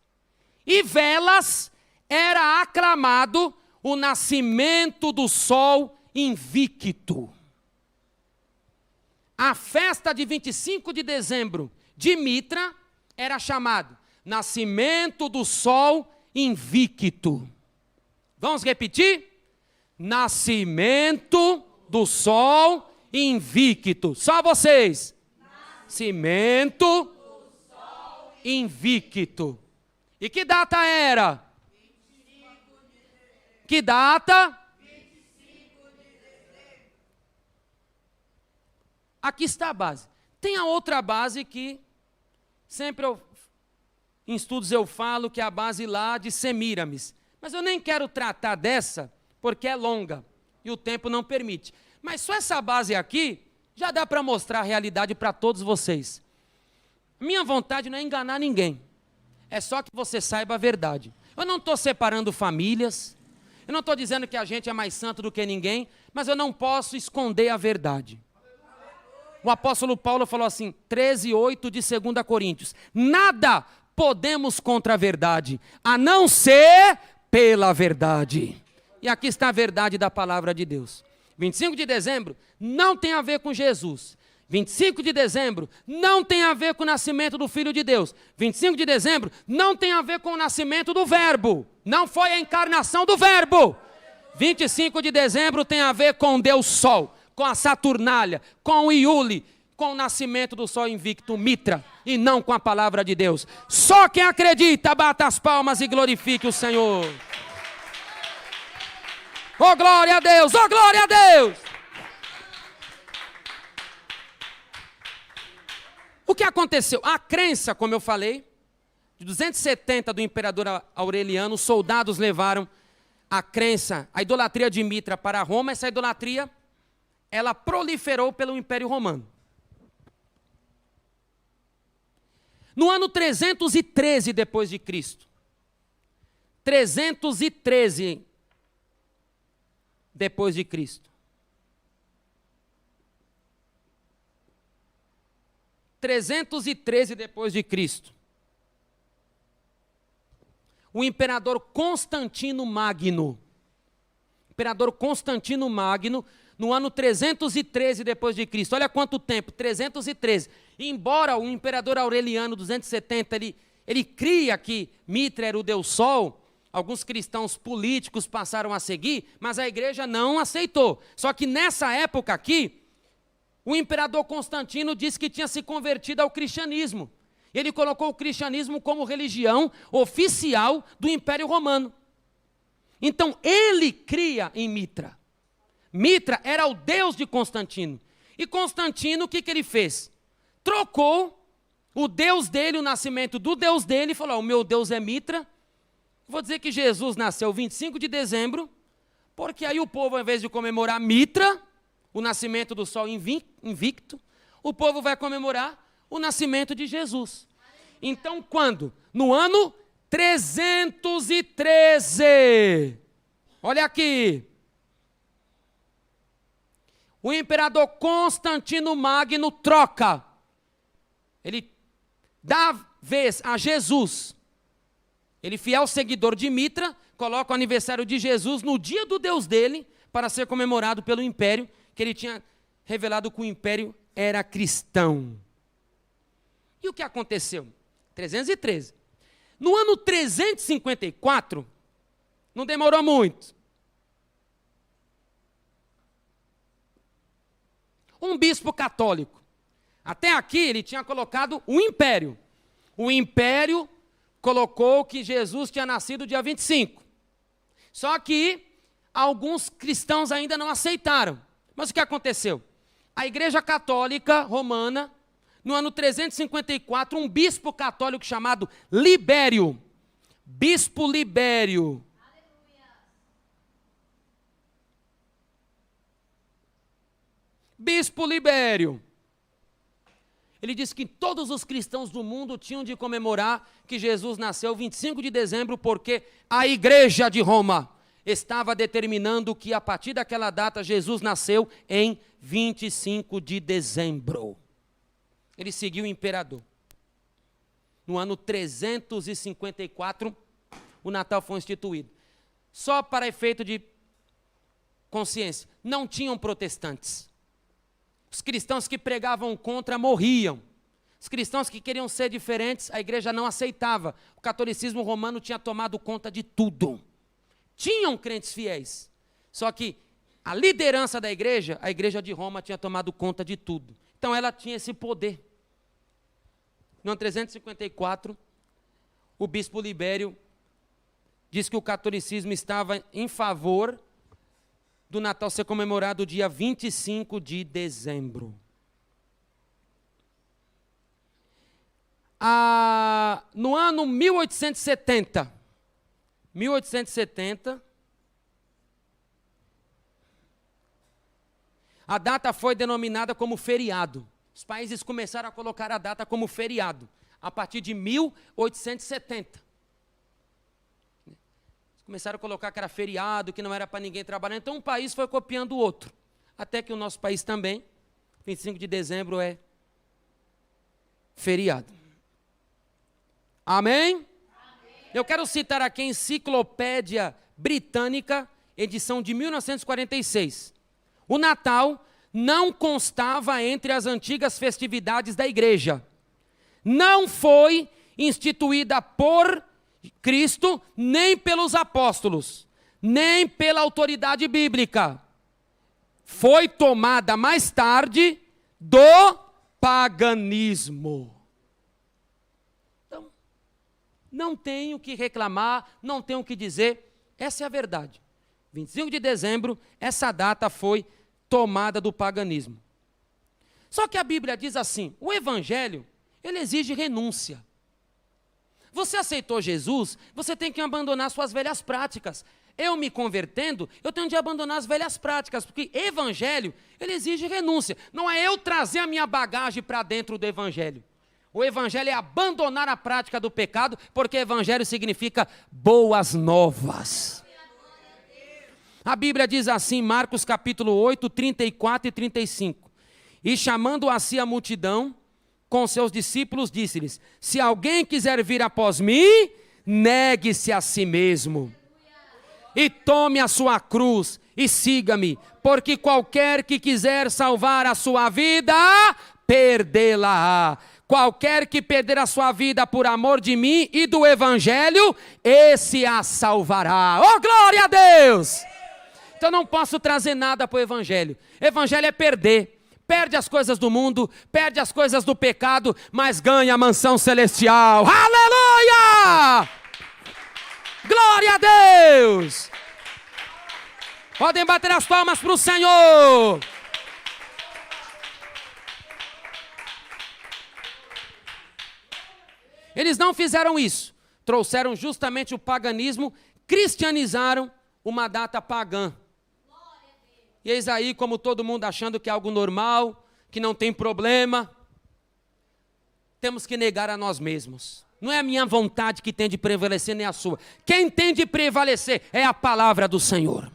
e velas, era aclamado o nascimento do sol invicto. A festa de 25 de dezembro de Mitra era chamado Nascimento do Sol Invicto. Vamos repetir? Nascimento do Sol Invicto. Só vocês. Nascimento do Sol Invicto. E que data era? 25 de dezembro. Que data? 25 de dezembro. Aqui está a base. Tem a outra base que sempre em estudos eu falo que é a base lá de Semíramis. Mas eu nem quero tratar dessa porque é longa e o tempo não permite. Mas só essa base aqui já dá para mostrar a realidade para todos vocês. Minha vontade não é enganar ninguém. É só que você saiba a verdade. Eu não estou separando famílias. Eu não estou dizendo que a gente é mais santo do que ninguém. Mas eu não posso esconder a verdade. O apóstolo Paulo falou assim, 13:8 de 2 Coríntios. Nada podemos contra a verdade, a não ser pela verdade. E aqui está a verdade da palavra de Deus. 25 de dezembro não tem a ver com Jesus. 25 de dezembro não tem a ver com o nascimento do Filho de Deus. 25 de dezembro não tem a ver com o nascimento do Verbo. Não foi a encarnação do Verbo. 25 de dezembro tem a ver com Deus Sol, com a Saturnália, com o Iule, com o nascimento do Sol Invicto, Mitra, e não com a palavra de Deus. Só quem acredita, bata as palmas e glorifique o Senhor. Oh, glória a Deus! Oh, glória a Deus! O que aconteceu? A crença, como eu falei, de 270 do imperador Aureliano, os soldados levaram a crença, a idolatria de Mitra para Roma. Essa idolatria, ela proliferou pelo Império Romano. No ano 313 depois de Cristo, 313 depois de Cristo, 313 depois de Cristo, o imperador Constantino Magno, no ano 313 depois de Cristo, olha quanto tempo, 313. Embora o imperador Aureliano, 270, ele cria que Mitra era o Deus Sol, alguns cristãos políticos passaram a seguir, mas a igreja não aceitou. Só que nessa época aqui, o imperador Constantino disse que tinha se convertido ao cristianismo. Ele colocou o cristianismo como religião oficial do Império Romano. Então ele cria em Mitra. Mitra era o deus de Constantino. E Constantino, o que ele fez? Trocou o deus dele, o nascimento do deus dele, e falou: o meu deus é Mitra. Vou dizer que Jesus nasceu 25 de dezembro, porque aí o povo, ao invés de comemorar Mitra, o nascimento do sol invicto, o povo vai comemorar o nascimento de Jesus. Então, quando? No ano 313. Olha aqui. O imperador Constantino Magno troca. Ele dá vez a Jesus. Ele, fiel seguidor de Mitra, coloca o aniversário de Jesus no dia do Deus dele, para ser comemorado pelo império, que ele tinha revelado que o império era cristão. E o que aconteceu? 313. No ano 354, não demorou muito, um bispo católico, até aqui ele tinha colocado o império. O império colocou que Jesus tinha nascido dia 25. Só que alguns cristãos ainda não aceitaram. Mas o que aconteceu? A Igreja Católica Romana, no ano 354, um bispo católico chamado Libério, Bispo Libério, Bispo Libério, ele disse que todos os cristãos do mundo tinham de comemorar que Jesus nasceu 25 de dezembro, porque a Igreja de Roma estava determinando que a partir daquela data Jesus nasceu em 25 de dezembro. Ele seguiu o imperador. No ano 354, o Natal foi instituído. Só para efeito de consciência, não tinham protestantes. Os cristãos que pregavam contra morriam. Os cristãos que queriam ser diferentes, a igreja não aceitava. O catolicismo romano tinha tomado conta de tudo. Tinham crentes fiéis. Só que a liderança da igreja, a igreja de Roma tinha tomado conta de tudo. Então ela tinha esse poder. No ano 354, o bispo Libério diz que o catolicismo estava em favor do Natal ser comemorado dia 25 de dezembro. No ano 1870, a data foi denominada como feriado. Os países começaram a colocar a data como feriado, a partir de 1870. Começaram a colocar que era feriado, que não era para ninguém trabalhar. Então um país foi copiando o outro. Até que o nosso país também, 25 de dezembro é feriado. Amém? Amém? Eu quero citar aqui a Enciclopédia Britânica, edição de 1946. O Natal não constava entre as antigas festividades da igreja. Não foi instituída por Cristo, nem pelos apóstolos, nem pela autoridade bíblica. Foi tomada mais tarde do paganismo. Então, não tenho o que reclamar, não tenho o que dizer, essa é a verdade. 25 de dezembro, essa data foi tomada do paganismo. Só que a Bíblia diz assim, o evangelho, ele exige renúncia. Você aceitou Jesus, você tem que abandonar suas velhas práticas. Eu me convertendo, eu tenho de abandonar as velhas práticas, porque evangelho, ele exige renúncia. Não é eu trazer a minha bagagem para dentro do evangelho. O evangelho é abandonar a prática do pecado, porque evangelho significa boas novas. A Bíblia diz assim, Marcos capítulo 8, 34 e 35. E chamando a si a multidão, com seus discípulos, disse-lhes: se alguém quiser vir após mim, negue-se a si mesmo. E tome a sua cruz e siga-me, porque qualquer que quiser salvar a sua vida, perdê-la-á. Qualquer que perder a sua vida por amor de mim e do evangelho, esse a salvará. Oh, glória a Deus! Então eu não posso trazer nada para o evangelho. Evangelho é perder. Perde as coisas do mundo, perde as coisas do pecado, mas ganha a mansão celestial. Aleluia! Glória a Deus! Podem bater as palmas para o Senhor. Eles não fizeram isso. Trouxeram justamente o paganismo, cristianizaram uma data pagã. E eis aí, como todo mundo achando que é algo normal, que não tem problema, temos que negar a nós mesmos. Não é a minha vontade que tem de prevalecer, nem a sua. Quem tem de prevalecer é a palavra do Senhor.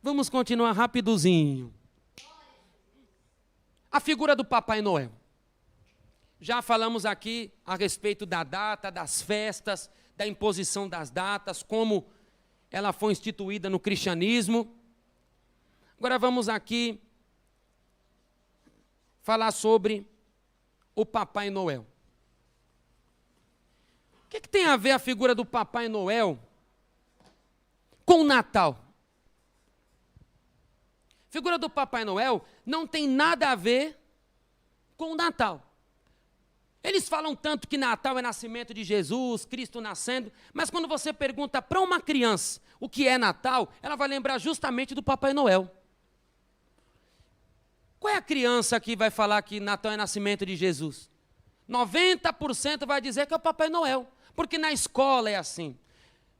Vamos continuar rapidozinho. A figura do Papai Noel. Já falamos aqui a respeito da data, das festas, da imposição das datas, como ela foi instituída no cristianismo. Agora vamos aqui falar sobre o Papai Noel. O que tem a ver a figura do Papai Noel com o Natal? A figura do Papai Noel não tem nada a ver com o Natal. Eles falam tanto que Natal é nascimento de Jesus, Cristo nascendo, mas quando você pergunta para uma criança o que é Natal, ela vai lembrar justamente do Papai Noel. Qual é a criança que vai falar que Natal é nascimento de Jesus? 90% vai dizer que é o Papai Noel, porque na escola é assim.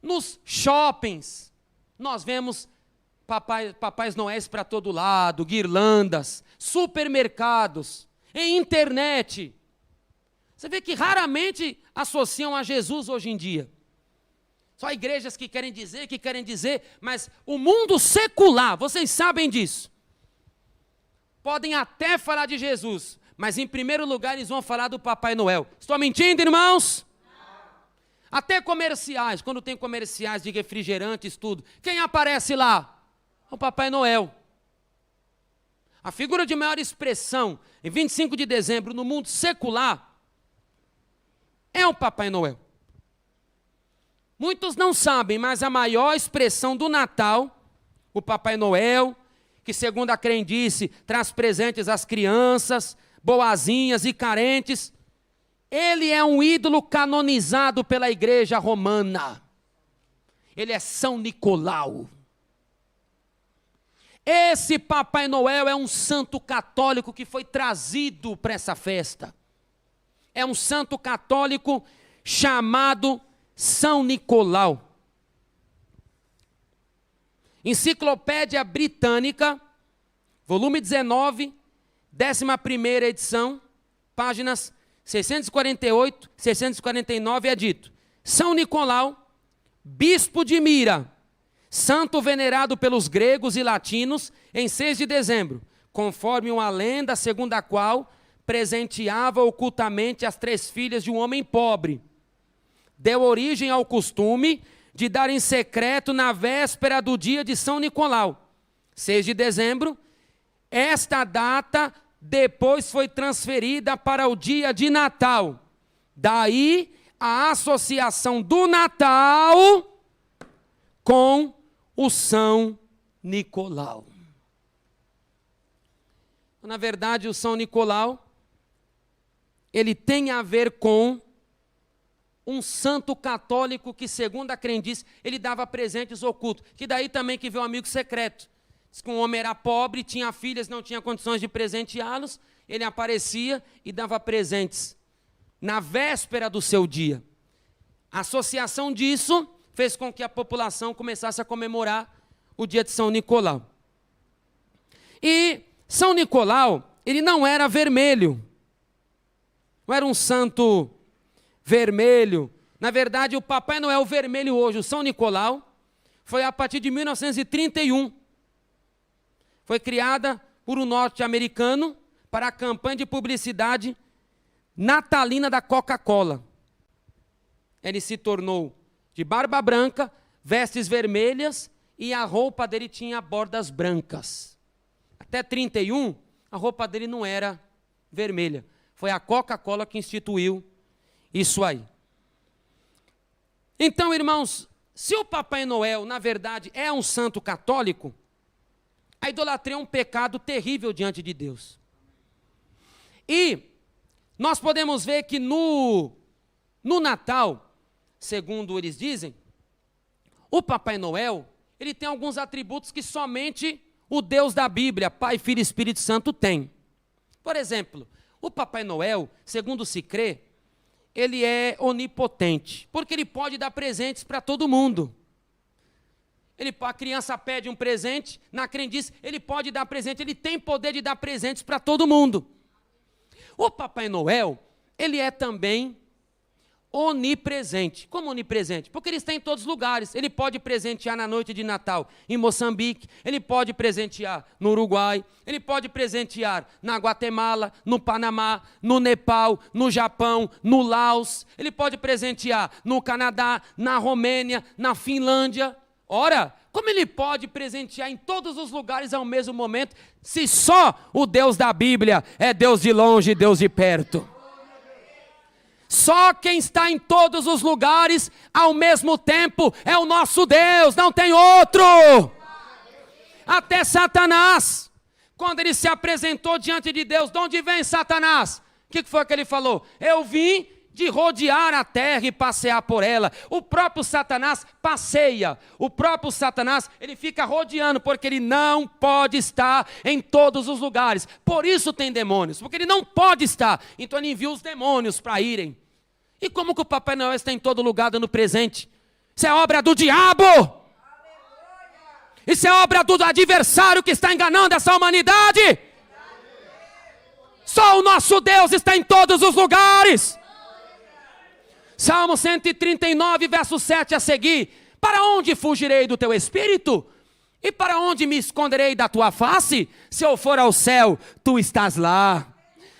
Nos shoppings, nós vemos Papais Noéis para todo lado, guirlandas, supermercados, em internet. Você vê que raramente associam a Jesus hoje em dia. Só igrejas que querem dizer, mas o mundo secular, vocês sabem disso. Podem até falar de Jesus, mas em primeiro lugar eles vão falar do Papai Noel. Estou mentindo, irmãos? Não. Até comerciais, quando tem comerciais de refrigerantes, tudo. Quem aparece lá? O Papai Noel. A figura de maior expressão, em 25 de dezembro, no mundo secular, é o Papai Noel. Muitos não sabem, mas a maior expressão do Natal, o Papai Noel, que segundo a crendice, traz presentes às crianças, boazinhas e carentes, ele é um ídolo canonizado pela Igreja Romana. Ele é São Nicolau. Esse Papai Noel é um santo católico que foi trazido para essa festa. É um santo católico chamado São Nicolau. Enciclopédia Britânica, volume 19, 11ª edição, páginas 648, 649, é dito: São Nicolau, bispo de Mira, santo venerado pelos gregos e latinos em 6 de dezembro, conforme uma lenda segundo a qual presenteava ocultamente as 3 filhas de um homem pobre. Deu origem ao costume de dar em secreto na véspera do dia de São Nicolau, 6 de dezembro. Esta data depois foi transferida para o dia de Natal. Daí a associação do Natal com o São Nicolau. Na verdade, o São Nicolau, ele tem a ver com um santo católico que, segundo a crendice, ele dava presentes ocultos. Que daí também que veio um amigo secreto. Diz que um homem era pobre, tinha filhas, não tinha condições de presenteá-los, ele aparecia e dava presentes na véspera do seu dia. A associação disso fez com que a população começasse a comemorar o dia de São Nicolau. E São Nicolau, ele não era vermelho. Não era um santo vermelho. Na verdade, o Papai Noel vermelho hoje, o São Nicolau, foi a partir de 1931. Foi criada por um norte-americano para a campanha de publicidade natalina da Coca-Cola. Ele se tornou de barba branca, vestes vermelhas e a roupa dele tinha bordas brancas. Até 31, a roupa dele não era vermelha. Foi a Coca-Cola que instituiu isso aí. Então, irmãos, se o Papai Noel, na verdade, é um santo católico, a idolatria é um pecado terrível diante de Deus. E nós podemos ver que no Natal, segundo eles dizem, O Papai Noel, ele tem alguns atributos que somente o Deus da Bíblia, Pai, Filho e Espírito Santo tem. Por exemplo, o Papai Noel, segundo se crê, ele é onipotente, porque ele pode dar presentes para todo mundo. A criança pede um presente, na crendice, ele pode dar presente, ele tem poder de dar presentes para todo mundo. O Papai Noel, ele é também onipresente. Como onipresente? Porque ele está em todos os lugares. Ele pode presentear na noite de Natal em Moçambique, ele pode presentear no Uruguai, ele pode presentear na Guatemala, no Panamá, no Nepal, no Japão, no Laos, ele pode presentear no Canadá, na Romênia, na Finlândia. Ora, como ele pode presentear em todos os lugares ao mesmo momento, se só o Deus da Bíblia é Deus de longe e Deus de perto? Só quem está em todos os lugares ao mesmo tempo é o nosso Deus, não tem outro. Até Satanás, quando ele se apresentou diante de Deus, de onde vem Satanás? O que foi que ele falou? Eu vim de rodear a terra e passear por ela. O próprio Satanás passeia. O próprio Satanás, ele fica rodeando, porque ele não pode estar em todos os lugares. Por isso tem demônios, porque ele não pode estar. Então ele envia os demônios para irem. E como que o Papai Noel está em todo lugar dando presente? Isso é obra do diabo. Isso é obra do adversário que está enganando essa humanidade. Só o nosso Deus está em todos os lugares. Salmo 139, verso 7 a seguir. Para onde fugirei do teu espírito? E para onde me esconderei da tua face? Se eu for ao céu, tu estás lá.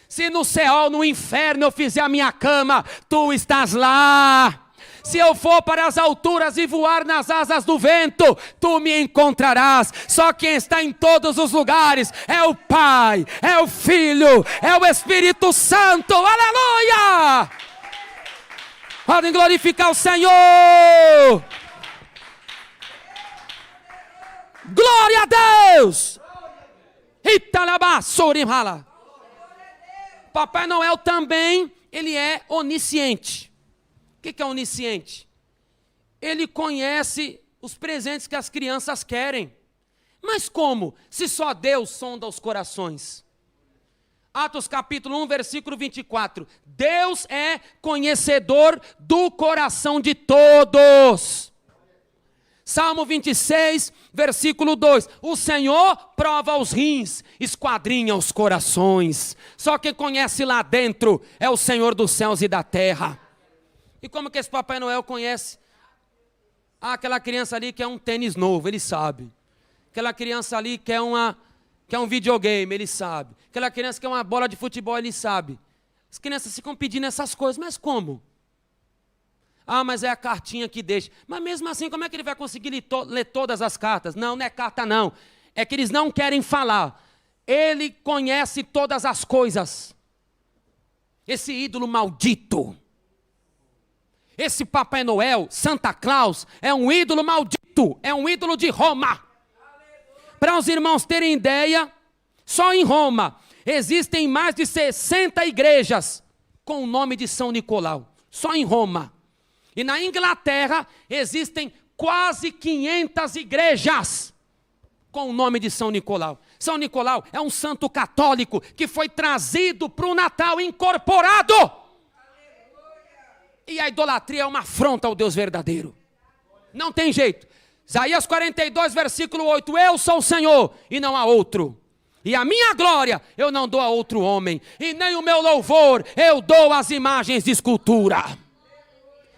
Se no céu, no inferno eu fizer a minha cama, tu estás lá. Se eu for para as alturas e voar nas asas do vento, tu me encontrarás. Só quem está em todos os lugares é o Pai, é o Filho, é o Espírito Santo. Aleluia! Podem glorificar o Senhor. Glória a Deus. Italabassorimhala. Papai Noel também, ele é onisciente. O que é onisciente? Ele conhece os presentes que as crianças querem. Mas como? Se só Deus sonda os corações. Atos capítulo 1, versículo 24. Deus é conhecedor do coração de todos. Salmo 26, versículo 2. O Senhor prova os rins, esquadrinha os corações. Só quem conhece lá dentro é o Senhor dos céus e da terra. E como que esse Papai Noel conhece? Aquela criança ali quer um tênis novo, ele sabe. Aquela criança ali quer um videogame, ele sabe. Aquela criança quer uma bola de futebol, ele sabe. As crianças ficam pedindo essas coisas, mas como? Ah, mas é a cartinha que deixa. Mas mesmo assim, como é que ele vai conseguir ler todas as cartas? Não, não é carta não. É que eles não querem falar. Ele conhece todas as coisas. Esse ídolo maldito. Esse Papai Noel, Santa Claus, é um ídolo maldito. É um ídolo de Roma. Para os irmãos terem ideia, só em Roma existem mais de 60 igrejas com o nome de São Nicolau. Só em Roma. E na Inglaterra existem quase 500 igrejas com o nome de São Nicolau. São Nicolau é um santo católico que foi trazido para o Natal incorporado. E a idolatria é uma afronta ao Deus verdadeiro. Não tem jeito. Isaías 42, versículo 8. Eu sou o Senhor e não há outro. E a minha glória eu não dou a outro homem. E nem o meu louvor eu dou às imagens de escultura.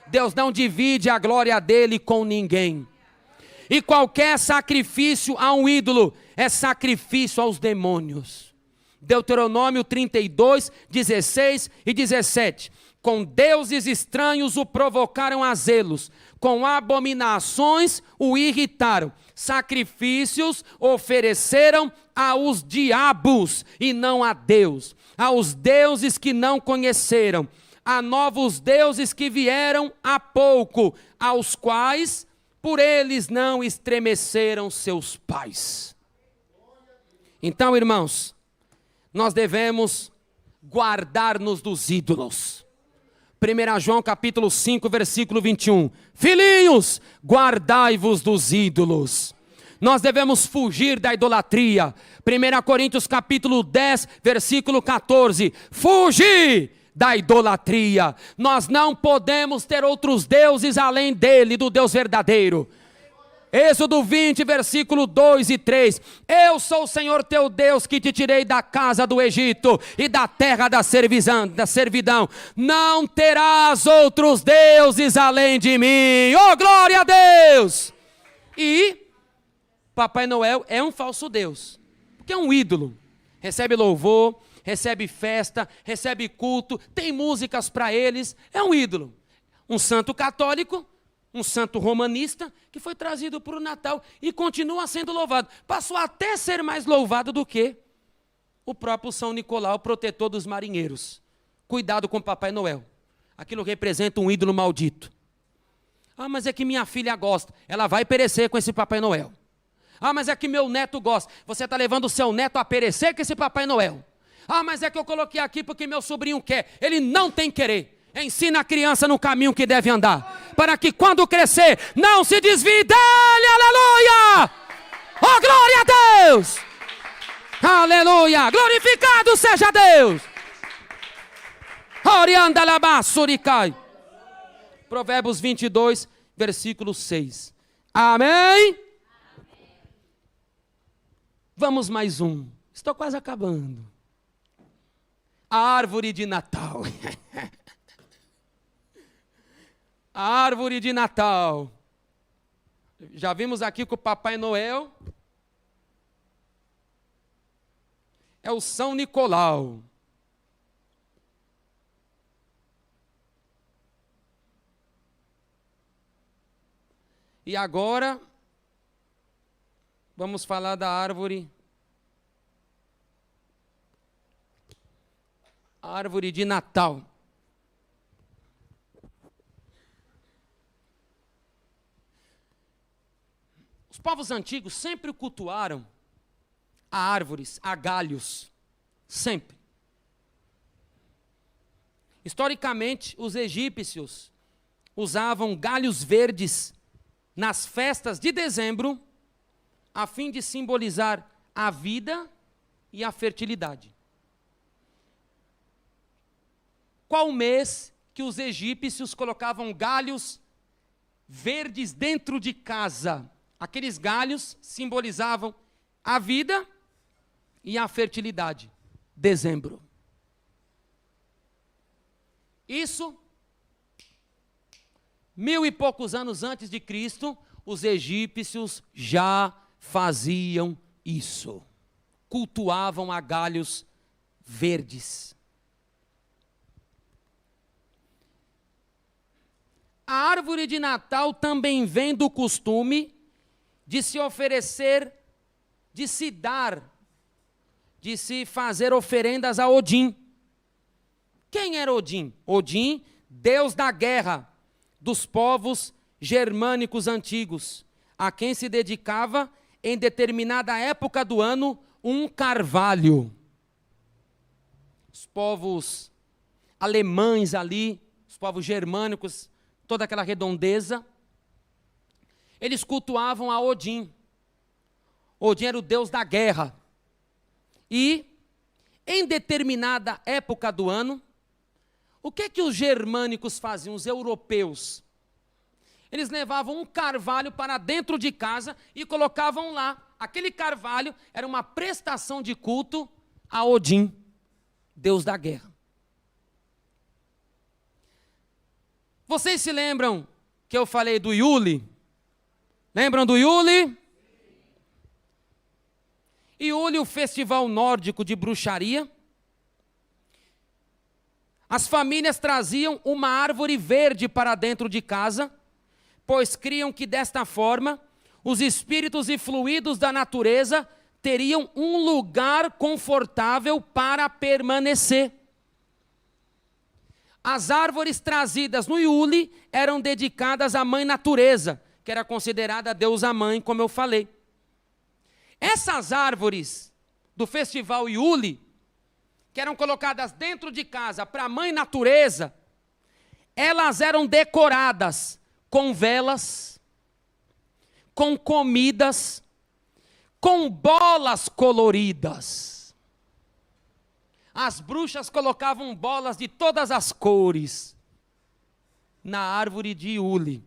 Deus não divide a glória dele com ninguém. E qualquer sacrifício a um ídolo é sacrifício aos demônios. Deuteronômio 32, 16 e 17. Com deuses estranhos o provocaram a zelos, com abominações o irritaram. Sacrifícios ofereceram aos diabos e não a Deus, aos deuses que não conheceram, a novos deuses que vieram há pouco, aos quais por eles não estremeceram seus pais. Então, irmãos, nós devemos guardar-nos dos ídolos, 1 João capítulo 5, versículo 21. Filhinhos, guardai-vos dos ídolos. Nós devemos fugir da idolatria. 1 Coríntios capítulo 10, versículo 14. Fugir da idolatria. Nós não podemos ter outros deuses além dele, do Deus verdadeiro. Êxodo 20, versículo 2 e 3. Eu sou o Senhor teu Deus que te tirei da casa do Egito e da terra da servidão. Não terás outros deuses além de mim. Oh, glória a Deus! E Papai Noel é um falso Deus, porque é um ídolo. Recebe louvor, recebe festa, recebe culto, tem músicas para eles. É um ídolo. Um santo católico, um santo romanista, que foi trazido para o Natal e continua sendo louvado. Passou até a ser mais louvado do que o próprio São Nicolau, protetor dos marinheiros. Cuidado com Papai Noel. Aquilo representa um ídolo maldito. Ah, mas é que minha filha gosta. Ela vai perecer com esse Papai Noel. Ah, mas é que meu neto gosta. Você está levando o seu neto a perecer com esse Papai Noel. Ah, mas é que eu coloquei aqui porque meu sobrinho quer. Ele não tem querer. Ensina a criança no caminho que deve andar, para que quando crescer, não se desvie dele, aleluia! Oh, glória a Deus! Aleluia! Glorificado seja Deus! Orianda labassuricai. Provérbios 22, versículo 6. Amém? Vamos mais um. Estou quase acabando. A árvore de Natal. A árvore de Natal. Já vimos aqui que o Papai Noel é o São Nicolau. E agora vamos falar da árvore. A árvore de Natal. Os povos antigos sempre cultuaram a árvores, a galhos, sempre. Historicamente, os egípcios usavam galhos verdes nas festas de dezembro, a fim de simbolizar a vida e a fertilidade. Qual mês que os egípcios colocavam galhos verdes dentro de casa? Aqueles galhos simbolizavam a vida e a fertilidade. Dezembro. Isso, 1000 e poucos anos antes de Cristo, os egípcios já faziam isso. Cultuavam a galhos verdes. A árvore de Natal também vem do costume de se oferecer, de se dar, de se fazer oferendas a Odin. Quem era Odin? Odin, deus da guerra dos povos germânicos antigos, a quem se dedicava, em determinada época do ano, um carvalho. Os povos alemães ali, os povos germânicos, toda aquela redondeza, eles cultuavam a Odin. Odin era o deus da guerra. E, em determinada época do ano, o que os germânicos faziam, os europeus? Eles levavam um carvalho para dentro de casa e colocavam lá. Aquele carvalho era uma prestação de culto a Odin, deus da guerra. Vocês se lembram que eu falei do Yule? Lembram do Yule? Yule, o festival nórdico de bruxaria. As famílias traziam uma árvore verde para dentro de casa, pois criam que desta forma os espíritos e fluidos da natureza teriam um lugar confortável para permanecer. As árvores trazidas no Yule eram dedicadas à mãe natureza, que era considerada a deusa mãe, como eu falei. Essas árvores do festival Yule, que eram colocadas dentro de casa para a mãe natureza, Elas eram decoradas com velas, com comidas, com bolas coloridas. As bruxas colocavam bolas de todas as cores na árvore de Uli.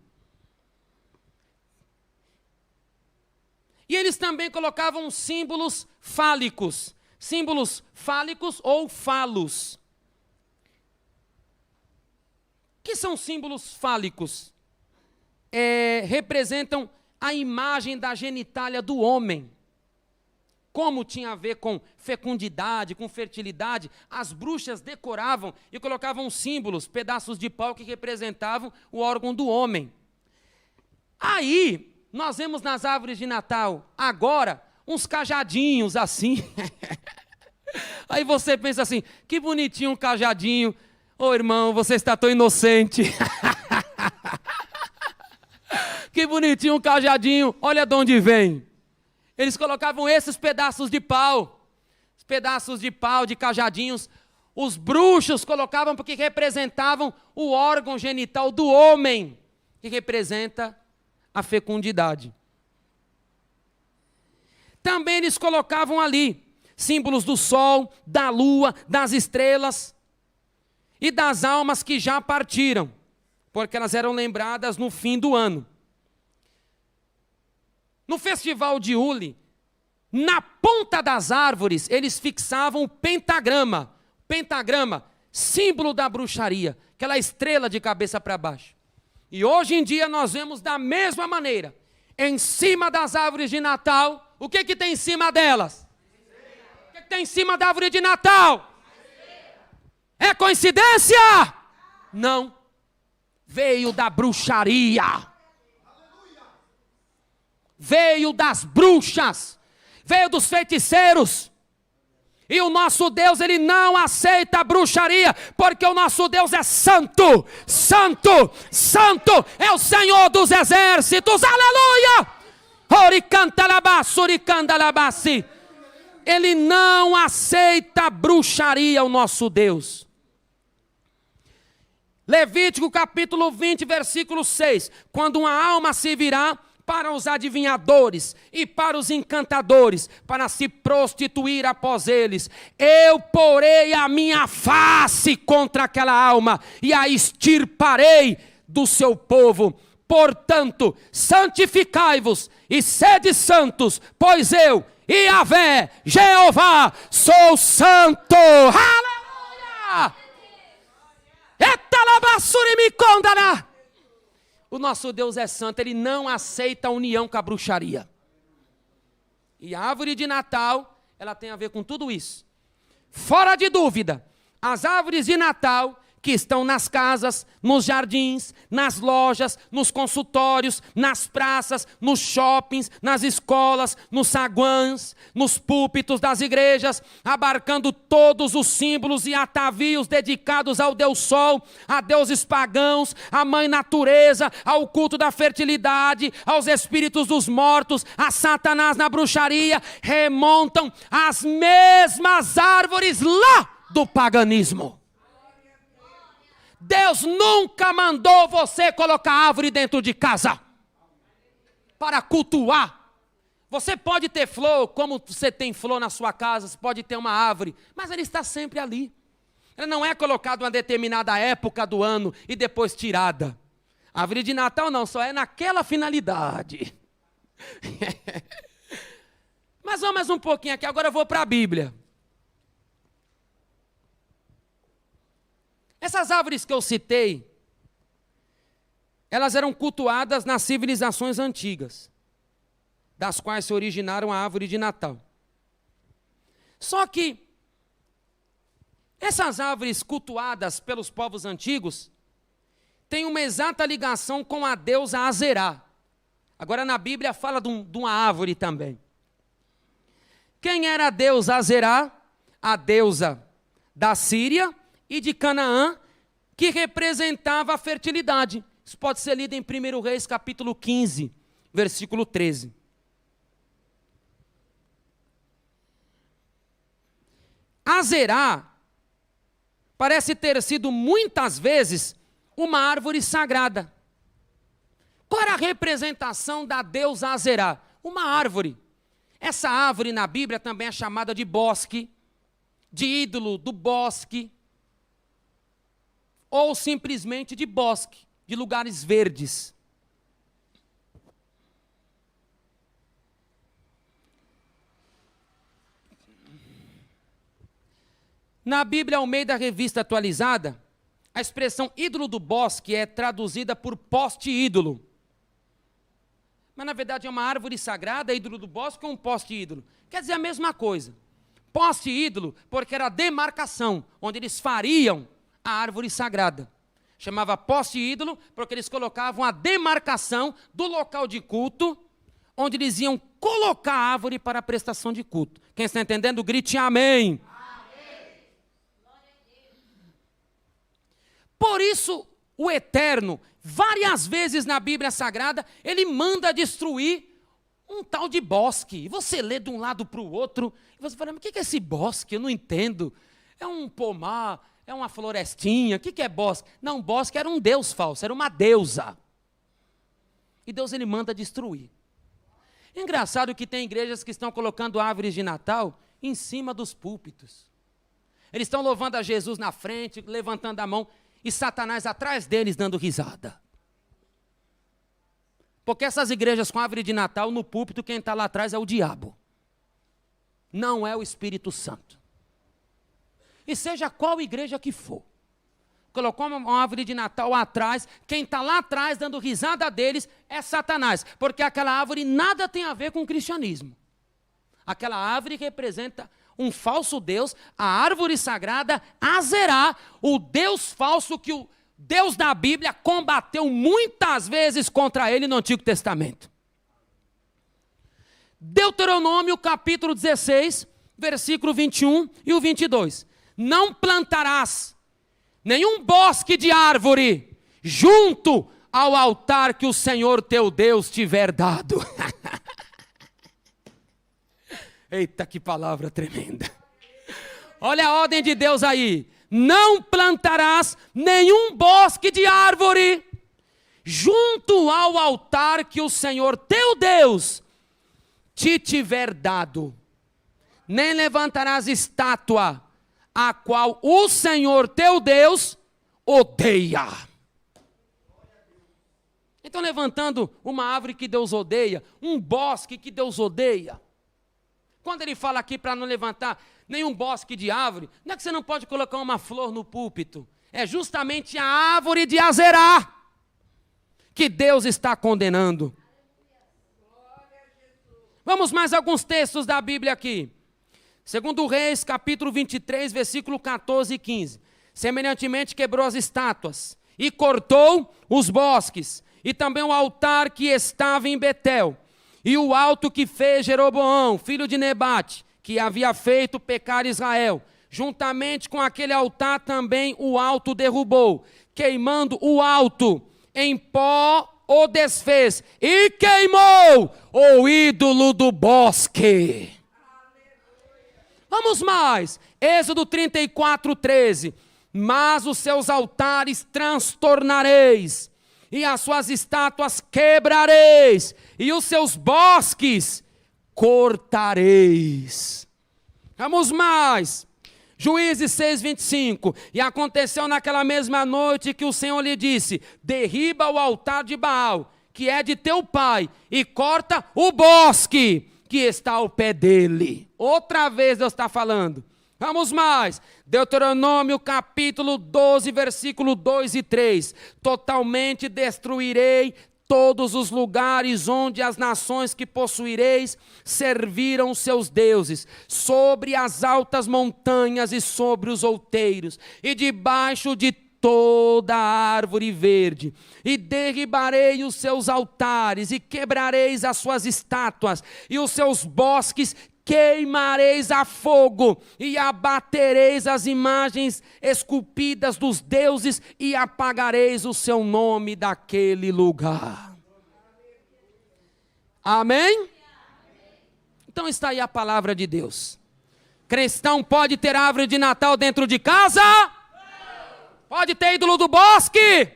E eles também colocavam símbolos fálicos ou falos. O que são símbolos fálicos? Representam a imagem da genitália do homem. Como tinha a ver com fecundidade, com fertilidade, as bruxas decoravam e colocavam símbolos, pedaços de pau que representavam o órgão do homem. Aí, nós vemos nas árvores de Natal, agora, uns cajadinhos assim. Aí você pensa assim, que bonitinho um cajadinho. Ô irmão, você está tão inocente. Que bonitinho um cajadinho, olha de onde vem. Eles colocavam esses pedaços de pau, de cajadinhos. Os bruxos colocavam porque representavam o órgão genital do homem, que representa a fecundidade. Também eles colocavam ali símbolos do sol, da lua, das estrelas e das almas que já partiram, porque elas eram lembradas no fim do ano. No festival de Uli, na ponta das árvores, eles fixavam o pentagrama, símbolo da bruxaria, aquela estrela de cabeça para baixo. E hoje em dia nós vemos da mesma maneira, em cima das árvores de Natal, o que tem em cima delas? O que tem em cima da árvore de Natal? É coincidência? Não. Veio da bruxaria. Veio das bruxas. Veio dos feiticeiros. E o nosso Deus, ele não aceita a bruxaria, porque o nosso Deus é santo, santo, santo, é o Senhor dos exércitos, aleluia! Ele não aceita a bruxaria, o nosso Deus. Levítico capítulo 20, versículo 6, quando uma alma se virá para os adivinhadores e para os encantadores, para se prostituir após eles, eu porei a minha face contra aquela alma e a extirparei do seu povo. Portanto, santificai-vos e sede santos, pois eu, Yahvé, Jeová, sou santo. Aleluia! Etalabassurimicondara. O nosso Deus é santo, ele não aceita a união com a bruxaria. E a árvore de Natal, ela tem a ver com tudo isso. Fora de dúvida, as árvores de Natal que estão nas casas, nos jardins, nas lojas, nos consultórios, nas praças, nos shoppings, nas escolas, nos saguãs, nos púlpitos das igrejas, abarcando todos os símbolos e atavios dedicados ao Deus Sol, a deuses pagãos, à Mãe Natureza, ao culto da fertilidade, aos espíritos dos mortos, a Satanás na bruxaria, remontam às mesmas árvores lá do paganismo. Deus nunca mandou você colocar árvore dentro de casa para cultuar. Você pode ter flor, como você tem flor na sua casa, você pode ter uma árvore, mas ela está sempre ali. Ela não é colocada em uma determinada época do ano e depois tirada. A árvore de Natal não, só é naquela finalidade. Mas vamos mais um pouquinho aqui, agora eu vou para a Bíblia. Essas árvores que eu citei, elas eram cultuadas nas civilizações antigas, das quais se originaram a árvore de Natal. Só que essas árvores cultuadas pelos povos antigos têm uma exata ligação com a deusa Azerá. Agora na Bíblia fala de uma árvore também. Quem era a deusa Azerá? A deusa da Síria e de Canaã, que representava a fertilidade. Isso pode ser lido em 1 Reis, capítulo 15, versículo 13. Azerá parece ter sido muitas vezes uma árvore sagrada. Qual era a representação da deusa Azerá? Uma árvore. Essa árvore na Bíblia também é chamada de bosque, de ídolo do bosque, ou simplesmente de bosque, de lugares verdes. Na Bíblia Almeida Revista Atualizada, a expressão ídolo do bosque é traduzida por poste-ídolo. Mas, na verdade, é uma árvore sagrada, ídolo do bosque, ou um poste-ídolo. Quer dizer a mesma coisa. Poste-ídolo, porque era a demarcação, onde eles fariam a árvore sagrada. Chamava poste-ídolo, porque eles colocavam a demarcação do local de culto, onde eles iam colocar a árvore para a prestação de culto. Quem está entendendo, grite amém. Por isso, o Eterno, várias vezes na Bíblia Sagrada, ele manda destruir um tal de bosque. E você lê de um lado para o outro, e você fala, mas o que é esse bosque? Eu não entendo. É um pomar, é uma florestinha, o que é bosque? Não, bosque era um deus falso, era uma deusa. E Deus ele manda destruir. Engraçado que tem igrejas que estão colocando árvores de Natal em cima dos púlpitos. Eles estão louvando a Jesus na frente, levantando a mão, e Satanás atrás deles dando risada. Porque essas igrejas com árvore de Natal, no púlpito, quem está lá atrás é o diabo. Não é o Espírito Santo. E seja qual igreja que for, colocou uma árvore de Natal atrás, quem está lá atrás dando risada deles é Satanás. Porque aquela árvore nada tem a ver com o cristianismo. Aquela árvore representa um falso Deus, a árvore sagrada, Azerá, o Deus falso que o Deus da Bíblia combateu muitas vezes contra ele no Antigo Testamento. Deuteronômio capítulo 16, versículo 21 e o 22. Não plantarás nenhum bosque de árvore junto ao altar que o Senhor teu Deus tiver dado. Eita, que palavra tremenda. Olha a ordem de Deus aí. Não plantarás nenhum bosque de árvore junto ao altar que o Senhor teu Deus te tiver dado. Nem levantarás estátua, a qual o Senhor teu Deus odeia. Então, levantando uma árvore que Deus odeia, um bosque que Deus odeia. Quando ele fala aqui para não levantar nenhum bosque de árvore, não é que você não pode colocar uma flor no púlpito. É justamente a árvore de Azerá que Deus está condenando. Vamos mais alguns textos da Bíblia aqui. Segundo Reis, capítulo 23, versículo 14 e 15. Semelhantemente quebrou as estátuas e cortou os bosques, e também o altar que estava em Betel, e o alto que fez Jeroboão, filho de Nebate, que havia feito pecar Israel. Juntamente com aquele altar também o alto derrubou, queimando o alto em pó o desfez, e queimou o ídolo do bosque. Vamos mais, Êxodo 34, 13. Mas os seus altares transtornareis, e as suas estátuas quebrareis, e os seus bosques cortareis. Vamos mais, Juízes 6, 25. E aconteceu naquela mesma noite que o Senhor lhe disse: derriba o altar de Baal, que é de teu pai, e corta o bosque que está ao pé dele. Outra vez Deus está falando. Vamos mais, Deuteronômio capítulo 12, versículo 2 e 3. Totalmente destruirei todos os lugares onde as nações que possuireis serviram seus deuses, sobre as altas montanhas e sobre os outeiros, e debaixo de toda a árvore verde, e derribarei os seus altares, e quebrareis as suas estátuas, e os seus bosques queimareis a fogo, e abatereis as imagens esculpidas dos deuses, e apagareis o seu nome daquele lugar. Amém? Então está aí a palavra de Deus. Cristão pode ter árvore de Natal dentro de casa? Pode ter ídolo do bosque?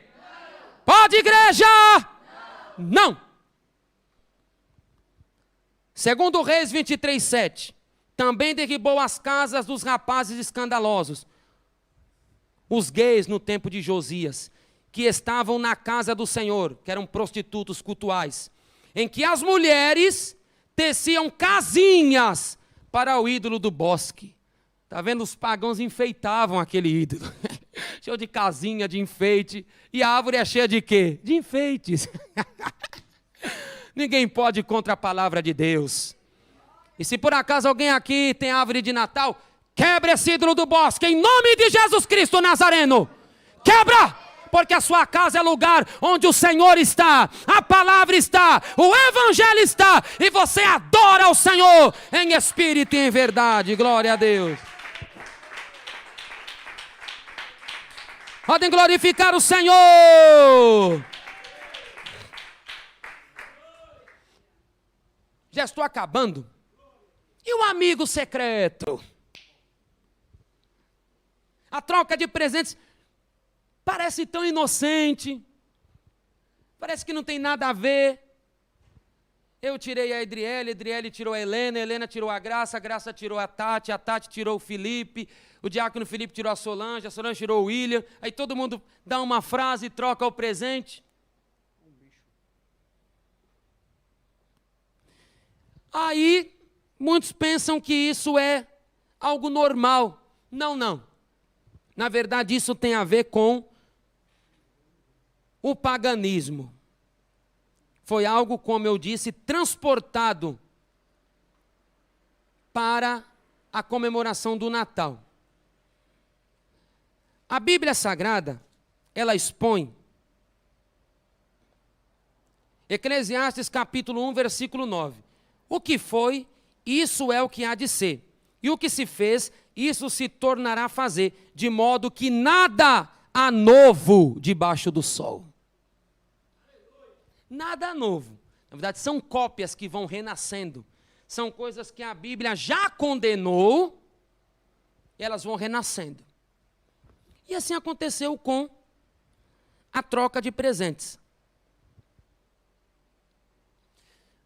Pode, igreja? Não. Segundo Reis 23:7, também derribou as casas dos rapazes escandalosos, os gays no tempo de Josias, que estavam na casa do Senhor, que eram prostitutos cultuais, em que as mulheres teciam casinhas para o ídolo do bosque. Está vendo? Os pagãos enfeitavam aquele ídolo. Cheio de casinha, de enfeite. E a árvore é cheia de quê? De enfeites. Ninguém pode ir contra a palavra de Deus. E se por acaso alguém aqui tem árvore de Natal, quebra esse ídolo do bosque, em nome de Jesus Cristo Nazareno. Quebra! Porque a sua casa é lugar onde o Senhor está, a palavra está, o evangelho está, e você adora o Senhor em espírito e em verdade. Glória a Deus. Podem glorificar o Senhor. Já estou acabando. E o amigo secreto? A troca de presentes parece tão inocente. Parece que não tem nada a ver. Eu tirei a Edriele tirou a Helena tirou a Graça tirou a Tati tirou o Felipe, o diácono Felipe tirou a Solange tirou o William. Aí todo mundo dá uma frase e troca o presente. Aí, muitos pensam que isso é algo normal. Não, não. Na verdade, isso tem a ver com o paganismo. Foi algo, como eu disse, transportado para a comemoração do Natal. A Bíblia Sagrada, ela expõe Eclesiastes capítulo 1, versículo 9. O que foi, isso é o que há de ser. E o que se fez, isso se tornará a fazer, de modo que nada há novo debaixo do sol. Nada novo. Na verdade, são cópias que vão renascendo. São coisas que a Bíblia já condenou, e elas vão renascendo. E assim aconteceu com a troca de presentes.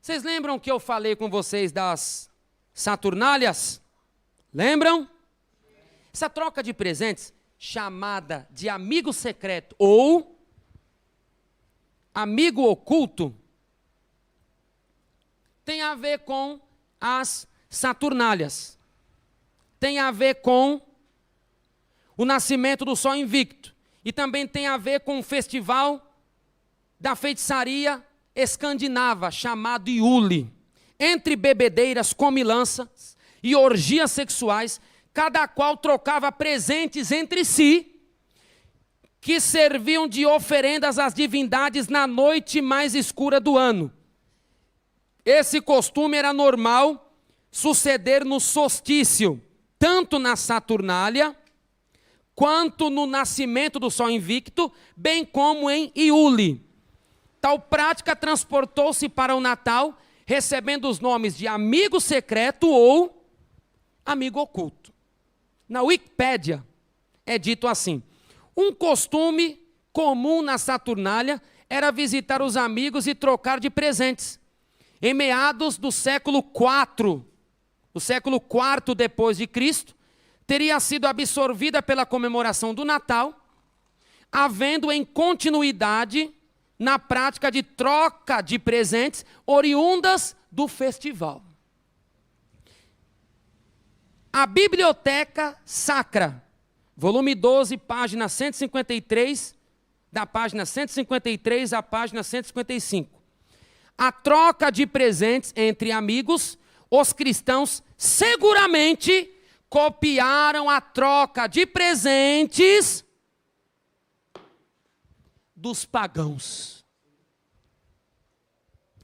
Vocês lembram que eu falei com vocês das Saturnálias? Lembram? Essa troca de presentes, chamada de amigo secreto ou amigo oculto, tem a ver com as Saturnálias. Tem a ver com o nascimento do Sol Invicto. E também tem a ver com o festival da feitiçaria escandinava, chamado Yule. Entre bebedeiras, comilanças e orgias sexuais, cada qual trocava presentes entre si, que serviam de oferendas às divindades na noite mais escura do ano. Esse costume era normal suceder no solstício, tanto na Saturnália, quanto no nascimento do Sol Invicto, bem como em Yule. Tal prática transportou-se para o Natal, recebendo os nomes de amigo secreto ou amigo oculto. Na Wikipédia é dito assim: um costume comum na Saturnália era visitar os amigos e trocar de presentes. Em meados do século IV, o século IV depois de Cristo, teria sido absorvida pela comemoração do Natal, havendo em continuidade na prática de troca de presentes oriundas do festival. A Biblioteca Sacra, volume 12, página 153, da página 153 à página 155. A troca de presentes entre amigos, os cristãos seguramente copiaram a troca de presentes dos pagãos.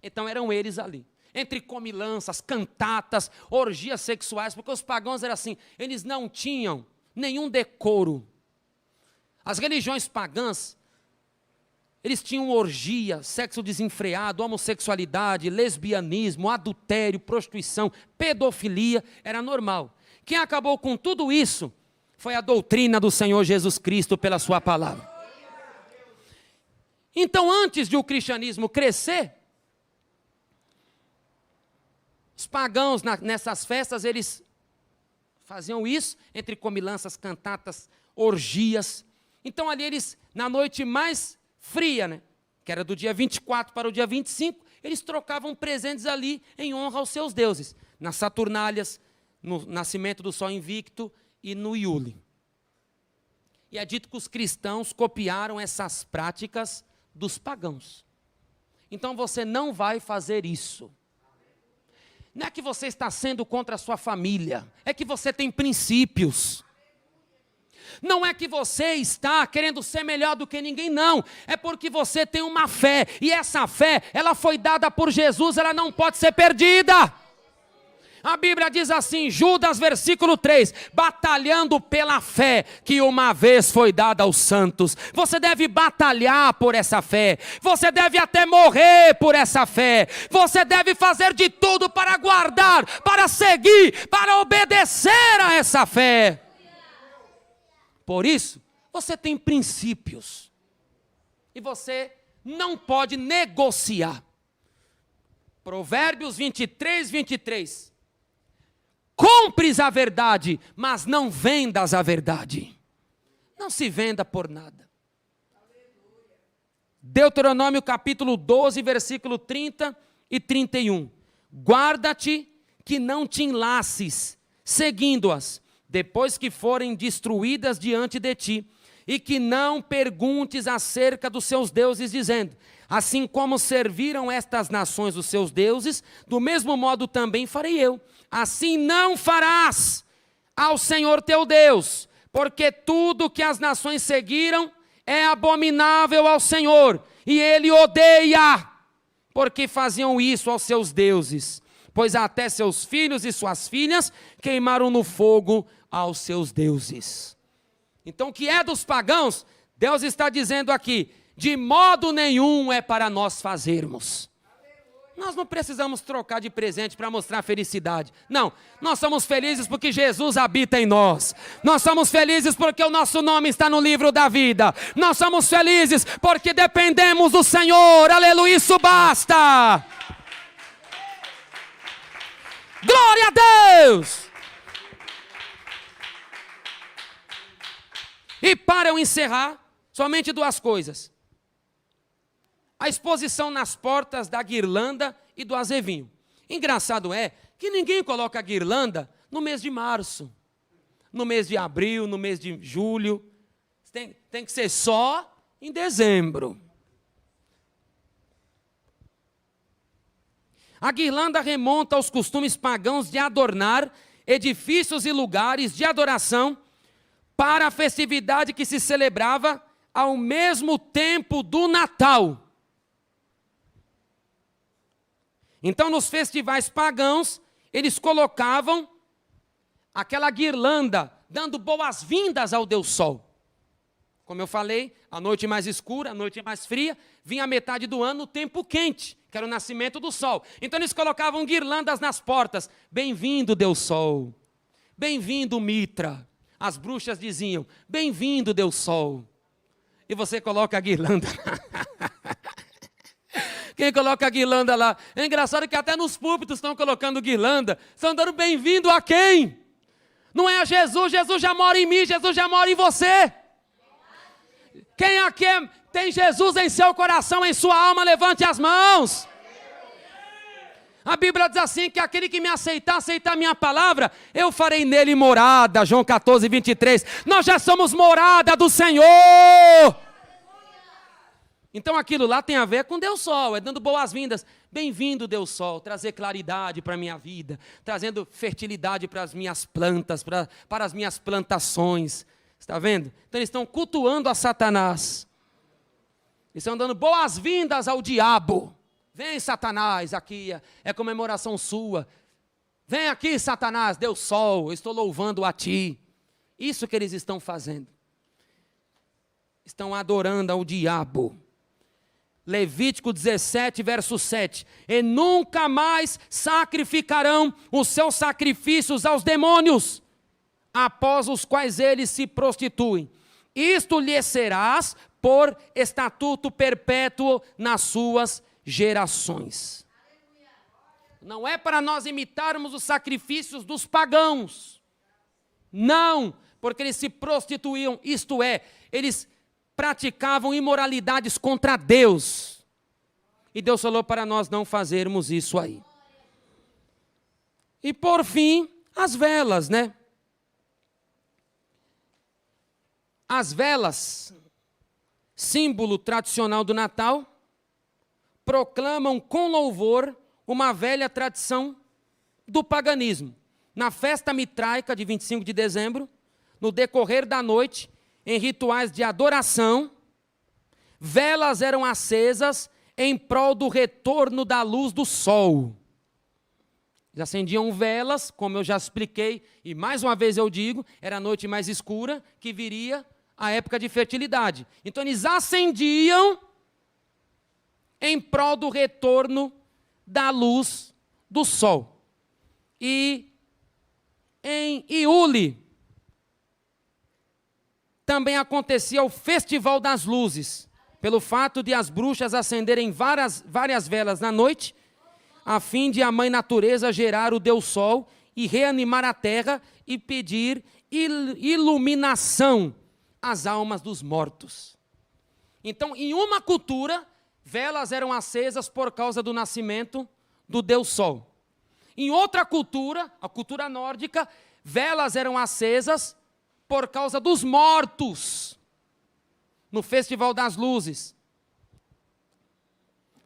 Então eram eles ali, entre comilanças, cantatas, orgias sexuais, porque os pagãos eram assim, eles não tinham nenhum decoro. As religiões pagãs, eles tinham orgia, sexo desenfreado, homossexualidade, lesbianismo, adultério, prostituição, pedofilia, era normal. Quem acabou com tudo isso foi a doutrina do Senhor Jesus Cristo pela sua palavra. Então, antes de o cristianismo crescer, os pagãos nessas festas, eles faziam isso, entre comilanças, cantatas, orgias. Então, ali eles, na noite mais fria, né, que era do dia 24 para o dia 25, eles trocavam presentes ali em honra aos seus deuses, nas Saturnálias, no nascimento do Sol Invicto e no Iule. E é dito que os cristãos copiaram essas práticas dos pagãos. Então você não vai fazer isso. Não é que você está sendo contra a sua família, é que você tem princípios. Não é que você está querendo ser melhor do que ninguém, não. É porque você tem uma fé, e essa fé, ela foi dada por Jesus, ela não pode ser perdida. A Bíblia diz assim, Judas, versículo 3, batalhando pela fé que uma vez foi dada aos santos. Você deve batalhar por essa fé, você deve até morrer por essa fé, você deve fazer de tudo para guardar, para seguir, para obedecer a essa fé. Por isso, você tem princípios, e você não pode negociar. Provérbios 23, 23. Compres a verdade, mas não vendas a verdade. Não se venda por nada. Deuteronômio capítulo 12, versículo 30 e 31. Guarda-te que não te enlaces, seguindo-as, depois que forem destruídas diante de ti, e que não perguntes acerca dos seus deuses, dizendo, assim como serviram estas nações os seus deuses, do mesmo modo também farei eu. Assim não farás ao Senhor teu Deus, porque tudo que as nações seguiram é abominável ao Senhor, e Ele odeia, porque faziam isso aos seus deuses, pois até seus filhos e suas filhas queimaram no fogo aos seus deuses. Então o que é dos pagãos, Deus está dizendo aqui, de modo nenhum é para nós fazermos. Nós não precisamos trocar de presente para mostrar felicidade. Não, nós somos felizes porque Jesus habita em nós. Nós somos felizes porque o nosso nome está no livro da vida. Nós somos felizes porque dependemos do Senhor. Aleluia, isso basta. Glória a Deus. E para eu encerrar, somente duas coisas. A exposição nas portas da guirlanda e do azevinho. Engraçado é que ninguém coloca a guirlanda no mês de março, no mês de abril, no mês de julho. Tem que ser só em dezembro. A guirlanda remonta aos costumes pagãos de adornar edifícios e lugares de adoração para a festividade que se celebrava ao mesmo tempo do Natal. Então, nos festivais pagãos, eles colocavam aquela guirlanda, dando boas-vindas ao Deus Sol. Como eu falei, a noite mais escura, a noite mais fria, vinha a metade do ano, o tempo quente, que era o nascimento do sol. Então, eles colocavam guirlandas nas portas. Bem-vindo, Deus Sol. Bem-vindo, Mitra. As bruxas diziam, bem-vindo, Deus Sol. E você coloca a guirlanda. Quem coloca a guirlanda lá? É engraçado que até nos púlpitos estão colocando guirlanda. Estão dando bem-vindo a quem? Não é a Jesus, Jesus já mora em mim, Jesus já mora em você. Quem aqui tem Jesus em seu coração, em sua alma, levante as mãos. A Bíblia diz assim, que aquele que me aceitar a minha palavra, eu farei nele morada. João 14, 23. Nós já somos morada do Senhor. Então aquilo lá tem a ver com Deus Sol, é dando boas-vindas. Bem-vindo, Deus Sol, trazer claridade para a minha vida, trazendo fertilidade para as minhas plantas, para as minhas plantações. Está vendo? Então eles estão cultuando a Satanás. Eles estão dando boas-vindas ao diabo. Vem, Satanás, aqui é comemoração sua. Vem aqui, Satanás, Deus Sol, eu estou louvando a ti. Isso que eles estão fazendo. Estão adorando ao diabo. Levítico 17, verso 7. E nunca mais sacrificarão os seus sacrifícios aos demônios, após os quais eles se prostituem. Isto lhes serás por estatuto perpétuo nas suas gerações. Não é para nós imitarmos os sacrifícios dos pagãos. Não, porque eles se prostituíam, isto é, eles praticavam imoralidades contra Deus. E Deus falou para nós não fazermos isso aí. E por fim, as velas, né? As velas, símbolo tradicional do Natal, proclamam com louvor uma velha tradição do paganismo. Na festa mitraica de 25 de dezembro, no decorrer da noite, em rituais de adoração, velas eram acesas em prol do retorno da luz do sol. Eles acendiam velas, como eu já expliquei, e mais uma vez eu digo, era a noite mais escura, que viria a época de fertilidade. Então eles acendiam em prol do retorno da luz do sol. E em Iule também acontecia o Festival das Luzes, pelo fato de as bruxas acenderem várias velas na noite, a fim de a mãe natureza gerar o Deus Sol e reanimar a terra e pedir iluminação às almas dos mortos. Então, em uma cultura, velas eram acesas por causa do nascimento do Deus Sol. Em outra cultura, a cultura nórdica, velas eram acesas por causa dos mortos, no Festival das Luzes,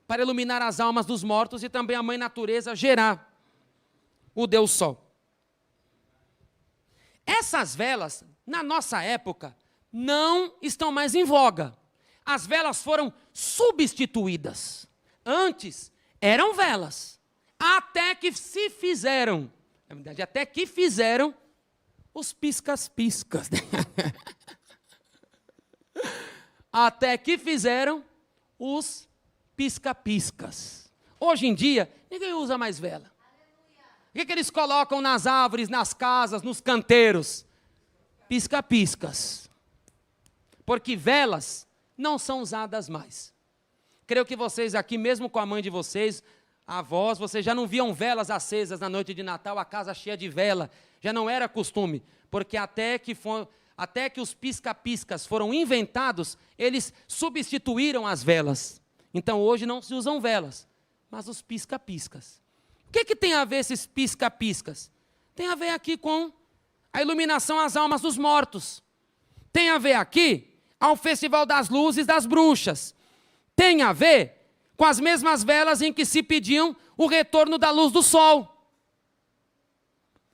para iluminar as almas dos mortos e também a mãe natureza gerar o Deus Sol. Essas velas, na nossa época, não estão mais em voga. As velas foram substituídas. Antes, eram velas. Até que se fizeram, na verdade, até que fizeram os piscas-piscas. Até que fizeram os pisca-piscas. Hoje em dia, ninguém usa mais vela. O que eles colocam nas árvores, nas casas, nos canteiros? Pisca-piscas. Porque velas não são usadas mais. Creio que vocês aqui, mesmo com a mãe de vocês, avós, vocês já não viam velas acesas na noite de Natal, a casa cheia de vela. Já não era costume, porque até que os pisca-piscas foram inventados, eles substituíram as velas. Então hoje não se usam velas, mas os pisca-piscas. O que tem a ver esses pisca-piscas? Tem a ver aqui com a iluminação às almas dos mortos. Tem a ver aqui ao Festival das Luzes das Bruxas. Tem a ver com as mesmas velas em que se pediam o retorno da luz do sol.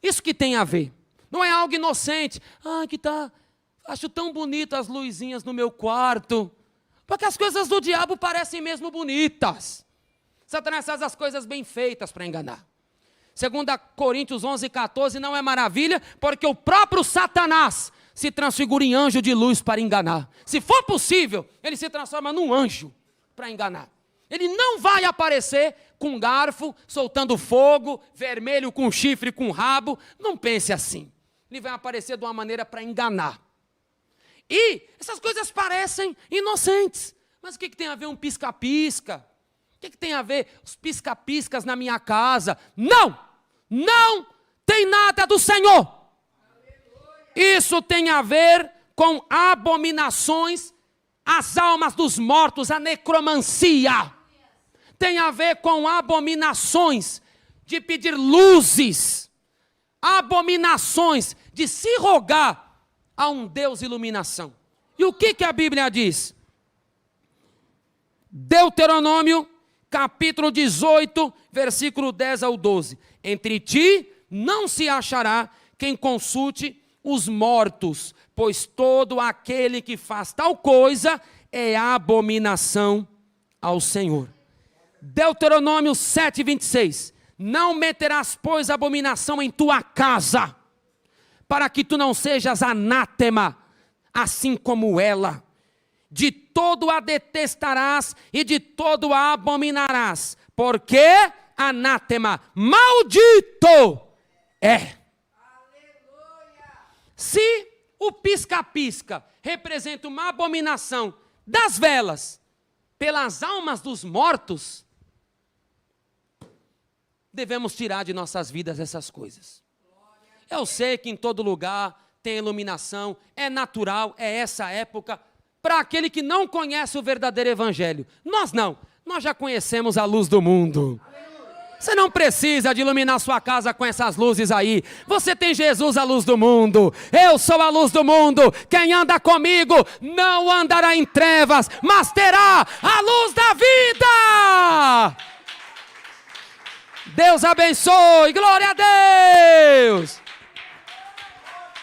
Isso que tem a ver. Não é algo inocente. Acho tão bonito as luzinhas no meu quarto. Porque as coisas do diabo parecem mesmo bonitas. Satanás faz as coisas bem feitas para enganar. 2 Coríntios 11:14 não é maravilha, porque o próprio Satanás se transfigura em anjo de luz para enganar. Se for possível, ele se transforma num anjo para enganar. Ele não vai aparecer com garfo, soltando fogo, vermelho com chifre, com rabo. Não pense assim. Ele vai aparecer de uma maneira para enganar. E essas coisas parecem inocentes. Mas o que tem a ver um pisca-pisca? O que tem a ver os pisca-piscas na minha casa? Não! Não tem nada do Senhor. Isso tem a ver com abominações às almas dos mortos, a necromancia. Tem a ver com abominações de pedir luzes, abominações de se rogar a um Deus iluminação. E o que a Bíblia diz? Deuteronômio, capítulo 18, versículo 10 ao 12. Entre ti não se achará quem consulte os mortos, pois todo aquele que faz tal coisa é abominação ao Senhor. Deuteronômio 7, 26. Não meterás, pois, abominação em tua casa, para que tu não sejas anátema, assim como ela. De todo a detestarás e de todo a abominarás, porque anátema, maldito é. Se o pisca-pisca representa uma abominação das velas pelas almas dos mortos, devemos tirar de nossas vidas essas coisas. Eu sei que em todo lugar tem iluminação, é natural, é essa época, para aquele que não conhece o verdadeiro evangelho. Nós não, nós já conhecemos a luz do mundo. Você não precisa de iluminar sua casa com essas luzes aí. Você tem Jesus, a luz do mundo. Eu sou a luz do mundo. Quem anda comigo não andará em trevas, mas terá a luz da vida. Deus abençoe. Glória a Deus.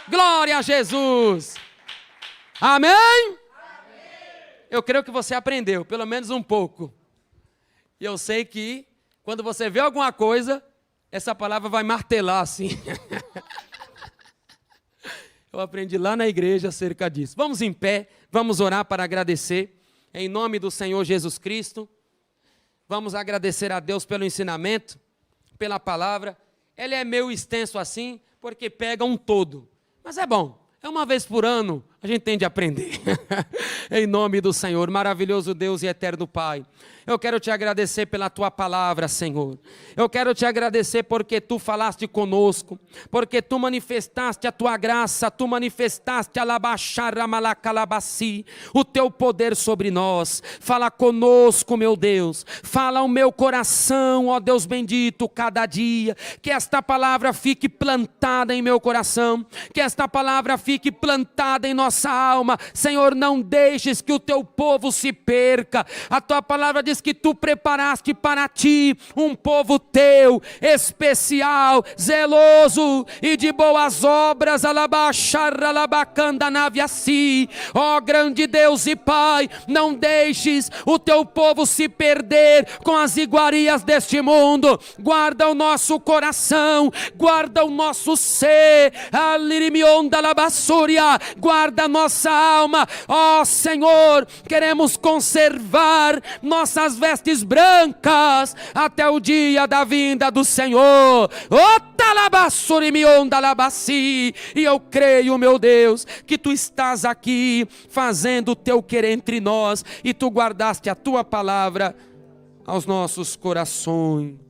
Glória a Jesus. Amém? Eu creio que você aprendeu, pelo menos um pouco. E eu sei que quando você vê alguma coisa, essa palavra vai martelar assim. Eu aprendi lá na igreja acerca disso. Vamos em pé, vamos orar para agradecer. Em nome do Senhor Jesus Cristo. Vamos agradecer a Deus pelo ensinamento, pela palavra. Ele é meio extenso assim, porque pega um todo. Mas é bom. É uma vez por ano, a gente tem de aprender. Em nome do Senhor, maravilhoso Deus e eterno Pai. Eu quero te agradecer pela tua palavra, Senhor. Eu quero te agradecer porque tu falaste conosco, porque tu manifestaste a tua graça, tu manifestaste o teu poder sobre nós. Fala conosco, meu Deus. Fala ao meu coração, ó Deus bendito, cada dia. Que esta palavra fique plantada em meu coração, que esta palavra fique plantada em nossa alma. Senhor, não deixes que o teu povo se perca. A tua palavra diz que tu preparaste para ti um povo teu, especial, zeloso e de boas obras. Ó grande Deus e Pai, não deixes o teu povo se perder com as iguarias deste mundo. Guarda o nosso coração, guarda o nosso ser, guarda a nossa alma. Ó Senhor, queremos conservar nossas vestes brancas até o dia da vinda do Senhor. E eu creio, meu Deus, que tu estás aqui fazendo o teu querer entre nós, e tu guardaste a tua palavra aos nossos corações.